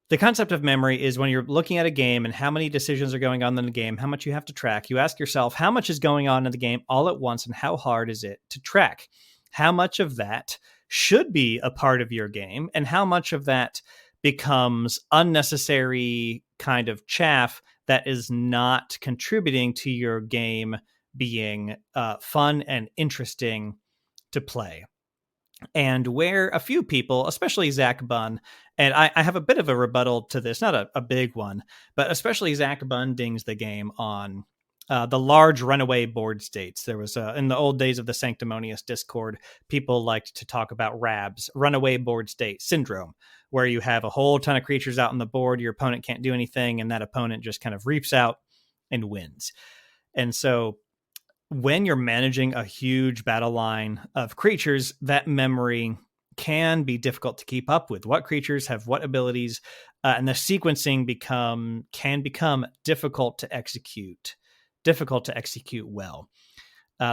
The concept of memory is when you're looking at a game and how many decisions are going on in the game, how much you have to track. You ask yourself, how much is going on in the game all at once and how hard is it to track? How much of that should be a part of your game and how much of that becomes unnecessary kind of chaff that is not contributing to your game being fun and interesting to play. And where a few people, especially Zach Bunn, and I have a bit of a rebuttal to this, not a big one, but especially Zach Bunn dings the game on the large runaway board states. There was, in the old days of the Sanctimonious Discord, people liked to talk about RABS, runaway board state syndrome, where you have a whole ton of creatures out on the board, your opponent can't do anything, and that opponent just kind of reaps out and wins. And so when you're managing a huge battle line of creatures, that memory can be difficult to keep up with. What creatures have what abilities, and the sequencing can become difficult to execute well.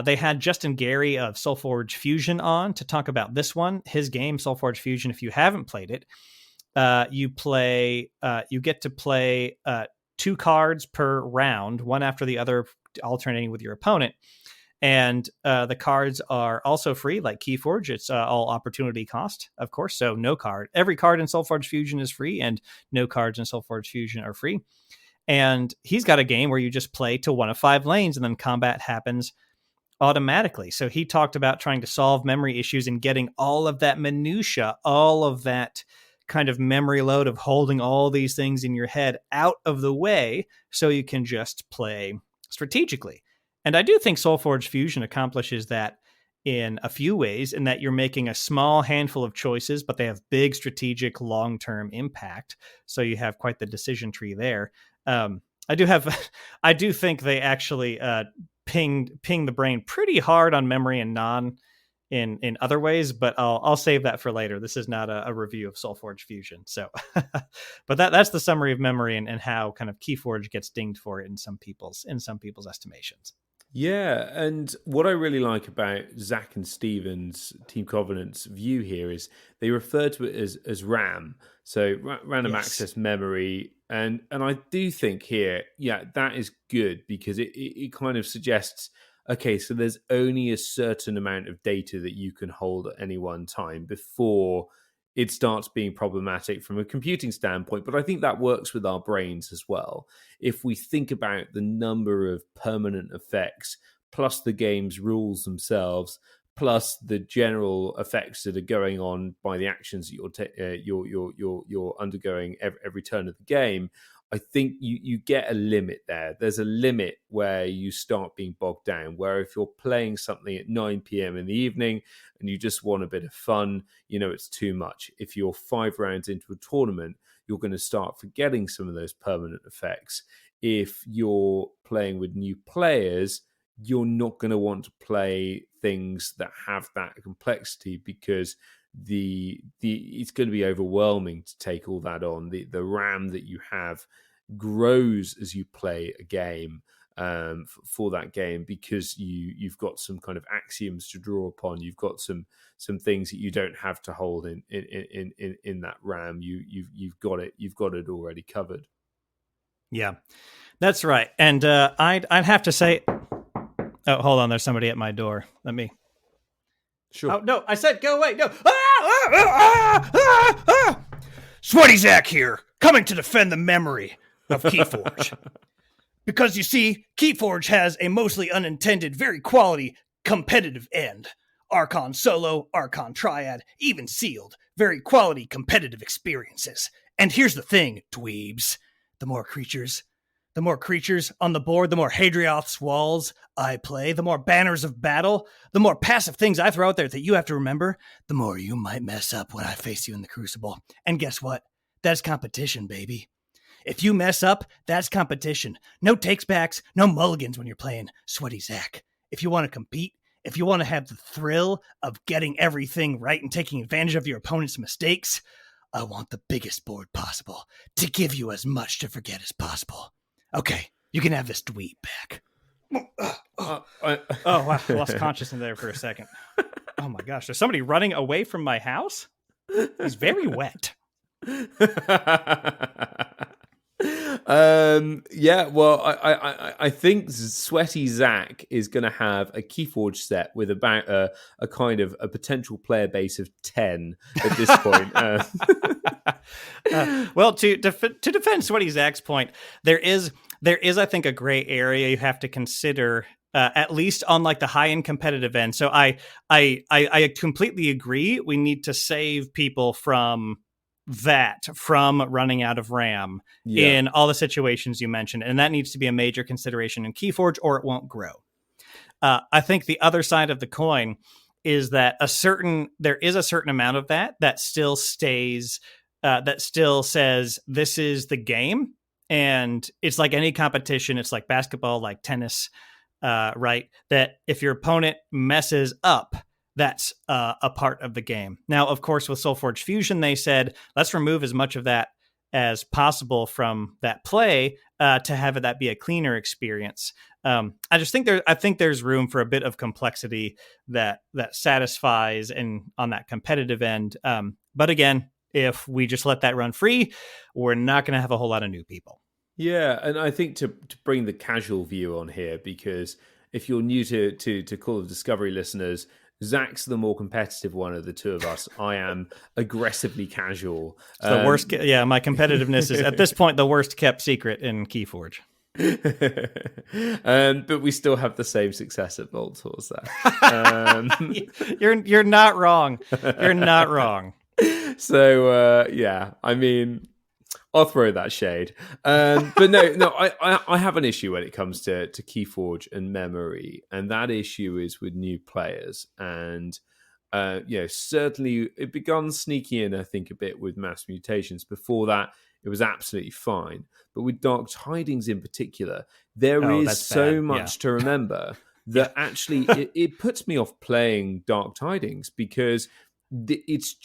They had Justin Gary of Soulforge Fusion on to talk about this one. His game, Soulforge Fusion, if you haven't played it, you get to play 2 cards per round, one after the other, alternating with your opponent. And the cards are also free, like KeyForge. It's all opportunity cost, of course. So every card in Soulforge Fusion is free, and no cards in Soulforge Fusion are free. And he's got a game where you just play to one of 5 lanes, and then combat happens automatically. So he talked about trying to solve memory issues and getting all of that minutia, all of that kind of memory load of holding all these things in your head out of the way so you can just play strategically. And I do think Soulforge Fusion accomplishes that in a few ways, in that you're making a small handful of choices, but they have big strategic long-term impact. So you have quite the decision tree there. I do think they actually ping the brain pretty hard on memory and in other ways, but I'll save that for later. This is not a review of Soulforge Fusion. So, but that's the summary of memory and how kind of KeyForge gets dinged for it in some people's estimations. Yeah, and what I really like about Zach and Steven's Team Covenant's view here is they refer to it as RAM, so random access memory, and I do think here, yeah, that is good because it kind of suggests, okay, so there's only a certain amount of data that you can hold at any one time before it starts being problematic from a computing standpoint. But I think that works with our brains as well. If we think about the number of permanent effects, plus the game's rules themselves, plus the general effects that are going on by the actions that you're undergoing every turn of the game, I think you get a limit there. There's a limit where you start being bogged down, where if you're playing something at 9 p.m. in the evening and you just want a bit of fun, it's too much. If you're 5 rounds into a tournament, you're going to start forgetting some of those permanent effects. If you're playing with new players, you're not going to want to play things that have that complexity because it's going to be overwhelming to take all that on. The RAM that you have grows as you play a game for that game because you've got some kind of axioms to draw upon. You've got some things that you don't have to hold in that RAM. You've got it already covered. Yeah, that's right. And I'd have to say, oh, hold on, there's somebody at my door. Let me. Sure. Oh no, I said go away. No. Sweaty Zach here, coming to defend the memory of KeyForge. Because you see, KeyForge has a mostly unintended, very quality, competitive end. Archon Solo, Archon Triad, even sealed. Very quality, competitive experiences. And here's the thing, dweebs. The more creatures on the board, the more Hadrioth's walls I play, the more banners of battle, the more passive things I throw out there that you have to remember, the more you might mess up when I face you in the Crucible. And guess what? That's competition, baby. If you mess up, that's competition. No takes backs, no mulligans when you're playing Sweaty Zach. If you want to compete, if you want to have the thrill of getting everything right and taking advantage of your opponent's mistakes, I want the biggest board possible to give you as much to forget as possible. Okay, you can have this dweeb back. Oh, wow. I lost consciousness there for a second. Oh, my gosh. There's somebody running away from my house? He's very wet. Yeah, well, I think Sweaty Zach is going to have a KeyForge set with about a kind of a potential player base of 10 at this point. Well, to defend Sweaty Zach's point, there is I think a gray area you have to consider. At least on like the high end competitive end. So I completely agree. We need to save people from running out of RAM in all the situations you mentioned. And that needs to be a major consideration in KeyForge or it won't grow. I think the other side of the coin is that there is a certain amount of that still stays, that still says this is the game. And it's like any competition. It's like basketball, like tennis, right? That if your opponent messes up, that's a part of the game. Now, of course, with SoulForge Fusion, they said, let's remove as much of that as possible from that play to have that be a cleaner experience. I just think there's room for a bit of complexity that satisfies on that competitive end. But again, if we just let that run free, we're not going to have a whole lot of new people. Yeah, and I think to bring the casual view on here, because if you're new to Call of Discovery listeners, Zach's the more competitive one of the two of us. I am aggressively casual. It's the worst. Yeah, my competitiveness is at this point the worst kept secret in KeyForge. But we still have the same success at Vault Tours there. You're not wrong. You're not wrong. So yeah, I mean, I'll throw that shade. But no, I have an issue when it comes to KeyForge and memory, and that issue is with new players. And certainly it began sneaking in, I think, a bit with Mass Mutations. Before that, it was absolutely fine. But with Dark Tidings in particular, there is so much to remember that actually it puts me off playing Dark Tidings because it's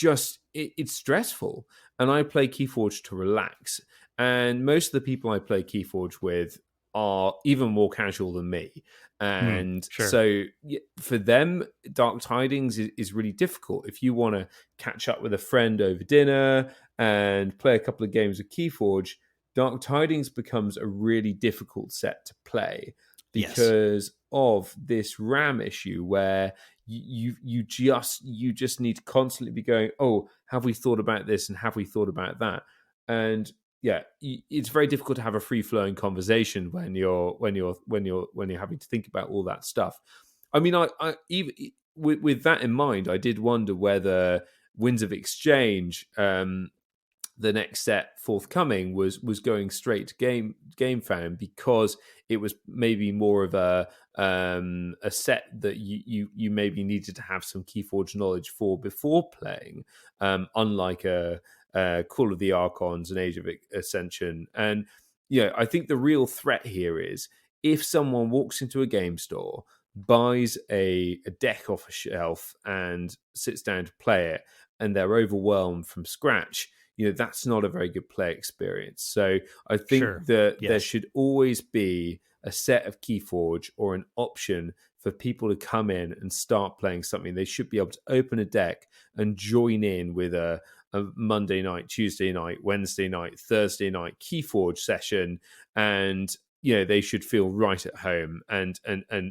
stressful. And I play KeyForge to relax. And most of the people I play KeyForge with are even more casual than me. And so for them, Dark Tidings is really difficult. If you want to catch up with a friend over dinner and play a couple of games of KeyForge, Dark Tidings becomes a really difficult set to play because of this RAM issue where you just need to constantly be going, oh, have we thought about this and have we thought about that? And it's very difficult to have a free flowing conversation when you're having to think about all that stuff. I mean, I even with that in mind, I did wonder whether Winds of Exchange, the next set forthcoming, was going straight to GameFound because it was maybe more of a set that you maybe needed to have some KeyForge knowledge for before playing, unlike a Call of the Archons and Age of Ascension. And I think the real threat here is if someone walks into a game store, buys a deck off a shelf and sits down to play it, and they're overwhelmed from scratch, that's not a very good play experience. So I think that there should always be a set of KeyForge or an option for people to come in and start playing something. They should be able to open a deck and join in with a Monday night, Tuesday night, Wednesday night, Thursday night KeyForge session, and they should feel right at home, and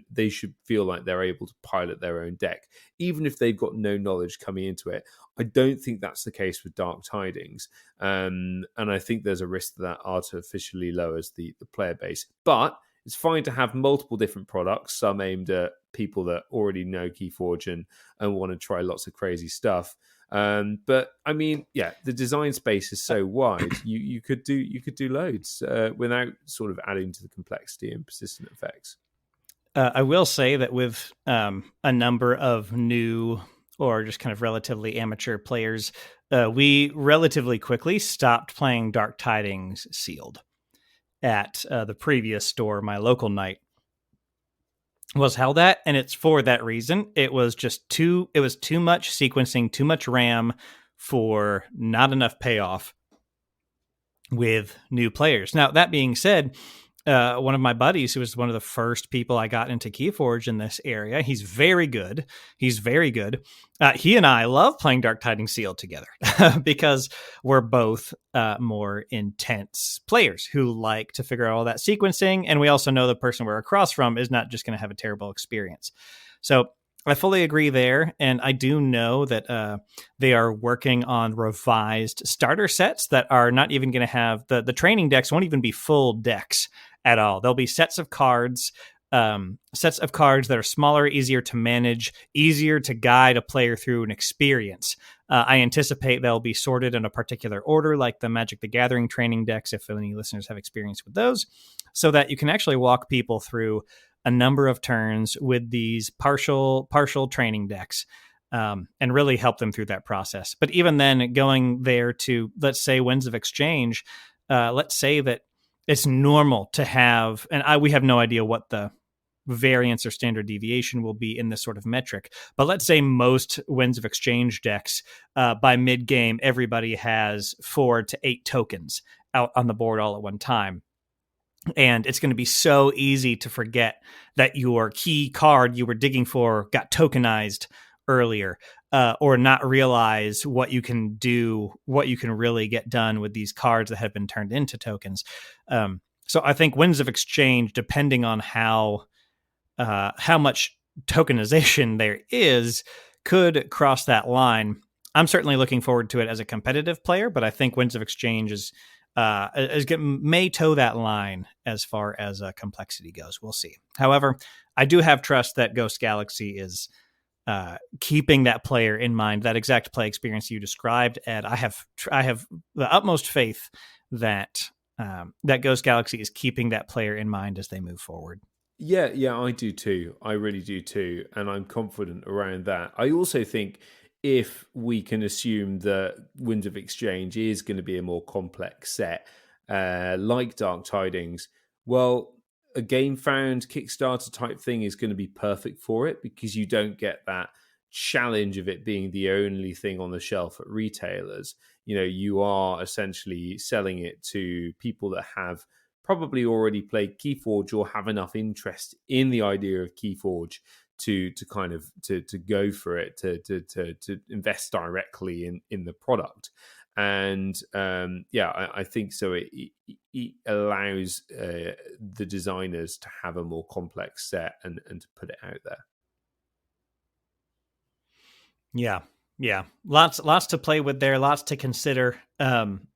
they should feel like they're able to pilot their own deck, even if they've got no knowledge coming into it. I don't think that's the case with Dark Tidings, and I think there's a risk that artificially lowers the player base. But it's fine to have multiple different products, some aimed at people that already know KeyForge and want to try lots of crazy stuff. But I mean, the design space is so wide. You could do loads without sort of adding to the complexity and persistent effects. I will say that with a number of new or just kind of relatively amateur players, we relatively quickly stopped playing Dark Tidings sealed at the previous store. My local night was held at, and it's for that reason. It was just too much sequencing, too much RAM for not enough payoff with new players. Now, that being said, one of my buddies, who was one of the first people I got into KeyForge in this area, he's very good. He's very good. He and I love playing Dark Tidings Seal together because we're both more intense players who like to figure out all that sequencing. And we also know the person we're across from is not just going to have a terrible experience. So I fully agree there. And I do know that they are working on revised starter sets that are not even going to have the training decks won't even be full decks at all. There'll be sets of cards that are smaller, easier to manage, easier to guide a player through an experience. I anticipate they'll be sorted in a particular order, like the Magic the Gathering training decks, if any listeners have experience with those, so that you can actually walk people through a number of turns with these partial training decks, and really help them through that process. But even then, going there to, let's say, Winds of Exchange, let's say that it's normal to have, and we have no idea what the variance or standard deviation will be in this sort of metric, but let's say most Winds of Exchange decks, by mid-game, everybody has 4 to 8 tokens out on the board all at one time. And it's going to be so easy to forget that your key card you were digging for got tokenized earlier, or not realize what you can do, what you can really get done with these cards that have been turned into tokens. So I think Winds of Exchange, depending on how much tokenization there is, could cross that line. I'm certainly looking forward to it as a competitive player, but I think Winds of Exchange may toe that line as far as complexity goes. We'll see. However, I do have trust that Ghost Galaxy is keeping that player in mind, that exact play experience you described, Ed. I have the utmost faith that Ghost Galaxy is keeping that player in mind as they move forward. Yeah, I do too. I really do too. And I'm confident around that. I also think if we can assume that Winds of Exchange is going to be a more complex set, like Dark Tidings, well, a Game Found Kickstarter type thing is going to be perfect for it, because you don't get that challenge of it being the only thing on the shelf at retailers. You know, you are essentially selling it to people that have probably already played KeyForge or have enough interest in the idea of KeyForge to kind of to go for it, to invest directly in the product. And I think so. It allows the designers to have a more complex set and to put it out there. Yeah. Lots to play with there, lots to consider.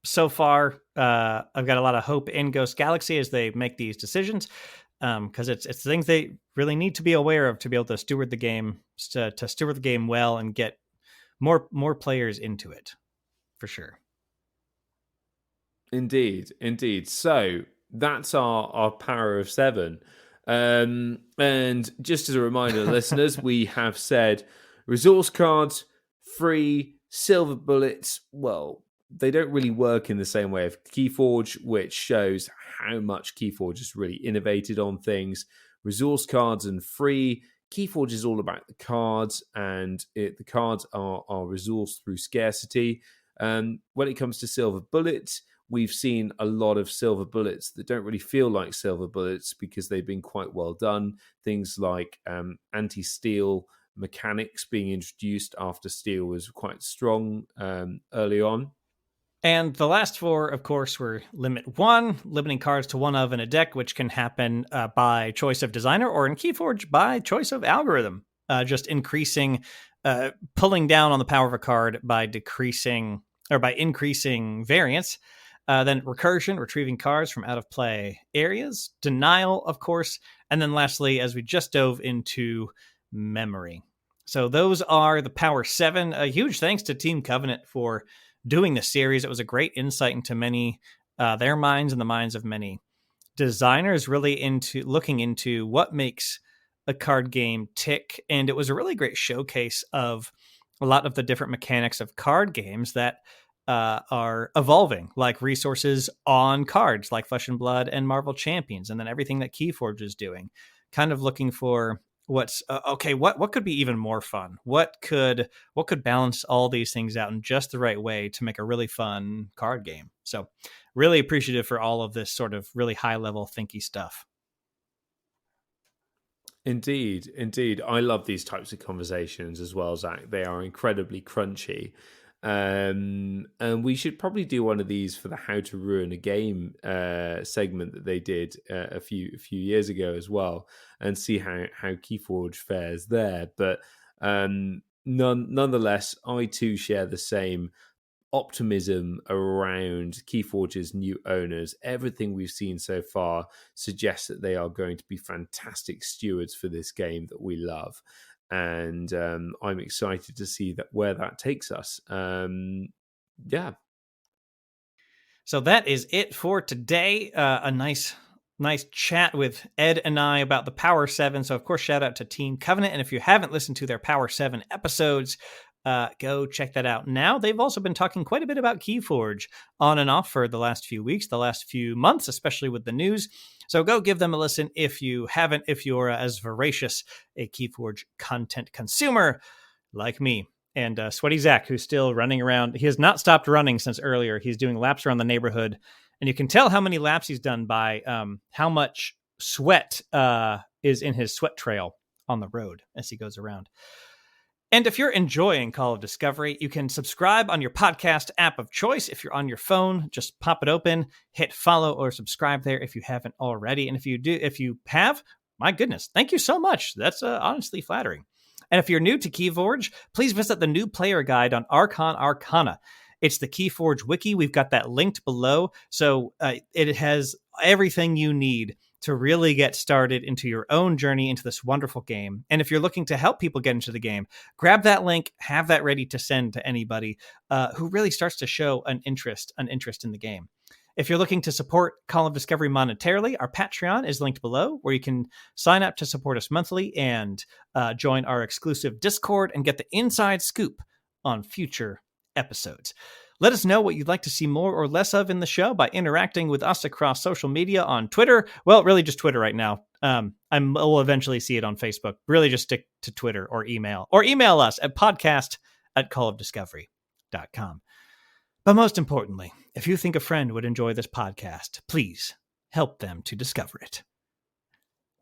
So far, I've got a lot of hope in Ghost Galaxy as they make these decisions, because it's things they really need to be aware of to be able to steward the game, to steward the game well and get more players into it, for sure. Indeed. So that's our Power of 7. And just as a reminder, listeners, we have said resource cards, free, silver bullets. Well, they don't really work in the same way of KeyForge, which shows how much KeyForge has really innovated on things. Resource cards and free. KeyForge is all about the cards, and the cards are resourced through scarcity. When it comes to silver bullets, we've seen a lot of silver bullets that don't really feel like silver bullets because they've been quite well done. Things like anti-steal mechanics being introduced after steel was quite strong early on. And the last 4, of course, were limit 1, limiting cards to 1 of in a deck, which can happen by choice of designer, or in KeyForge by choice of algorithm, just increasing, pulling down on the power of a card by increasing variance. Then recursion, retrieving cards from out of play areas, denial, of course, and then lastly, as we just dove into, memory. So those are the Power 7. A huge thanks to Team Covenant for doing this series. It was a great insight into many, their minds and the minds of many designers, really looking into what makes a card game tick. And it was a really great showcase of a lot of the different mechanics of card games that are evolving, like resources on cards like Flesh and Blood and Marvel Champions, and then everything that KeyForge is doing, kind of looking for what's okay. What could be even more fun? What could balance all these things out in just the right way to make a really fun card game? So, really appreciative for all of this sort of really high level thinky stuff. Indeed, indeed. I love these types of conversations as well, Zach. They are incredibly crunchy. And we should probably do one of these for the How to Ruin a Game segment that they did a few years ago as well, and see how KeyForge fares there. But nonetheless, I too share the same optimism around KeyForge's new owners. Everything we've seen so far suggests that they are going to be fantastic stewards for this game that we love. And I'm excited to see where that takes us. Yeah. So that is it for today. A nice chat with Ed and I about the Power 7. So, of course, shout out to Team Covenant. And if you haven't listened to their Power 7 episodes, go check that out now. They've also been talking quite a bit about KeyForge on and off for the last few weeks, the last few months, especially with the news. So go give them a listen if you haven't, if you're as voracious a KeyForge content consumer like me. And Sweaty Zach, who's still running around. He has not stopped running since earlier. He's doing laps around the neighborhood. And you can tell how many laps he's done by how much sweat is in his sweat trail on the road as he goes around. And if you're enjoying Call of Discovery, you can subscribe on your podcast app of choice. If you're on your phone, just pop it open, hit follow or subscribe there if you haven't already. And if you have, my goodness, thank you so much. That's honestly flattering. And if you're new to KeyForge, please visit the new player guide on Archon Arcana. It's the KeyForge wiki. We've got that linked below. So it has everything you need to really get started into your own journey into this wonderful game. And if you're looking to help people get into the game, grab that link, have that ready to send to anybody who really starts to show an interest in the game. If you're looking to support Call of Discovery monetarily, our Patreon is linked below, where you can sign up to support us monthly and join our exclusive Discord and get the inside scoop on future episodes. Let us know what you'd like to see more or less of in the show by interacting with us across social media on Twitter. Well, really just Twitter right now. We'll eventually see it on Facebook. Really just stick to Twitter or email us at podcast@callofdiscovery.com. But most importantly, if you think a friend would enjoy this podcast, please help them to discover it.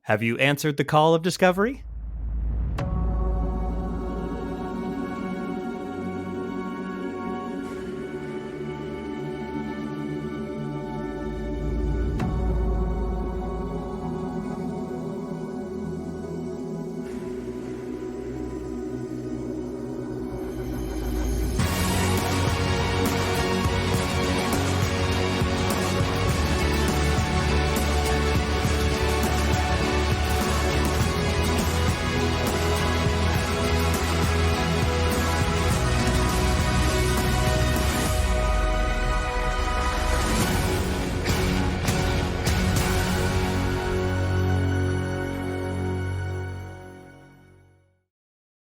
Have you answered the call of discovery?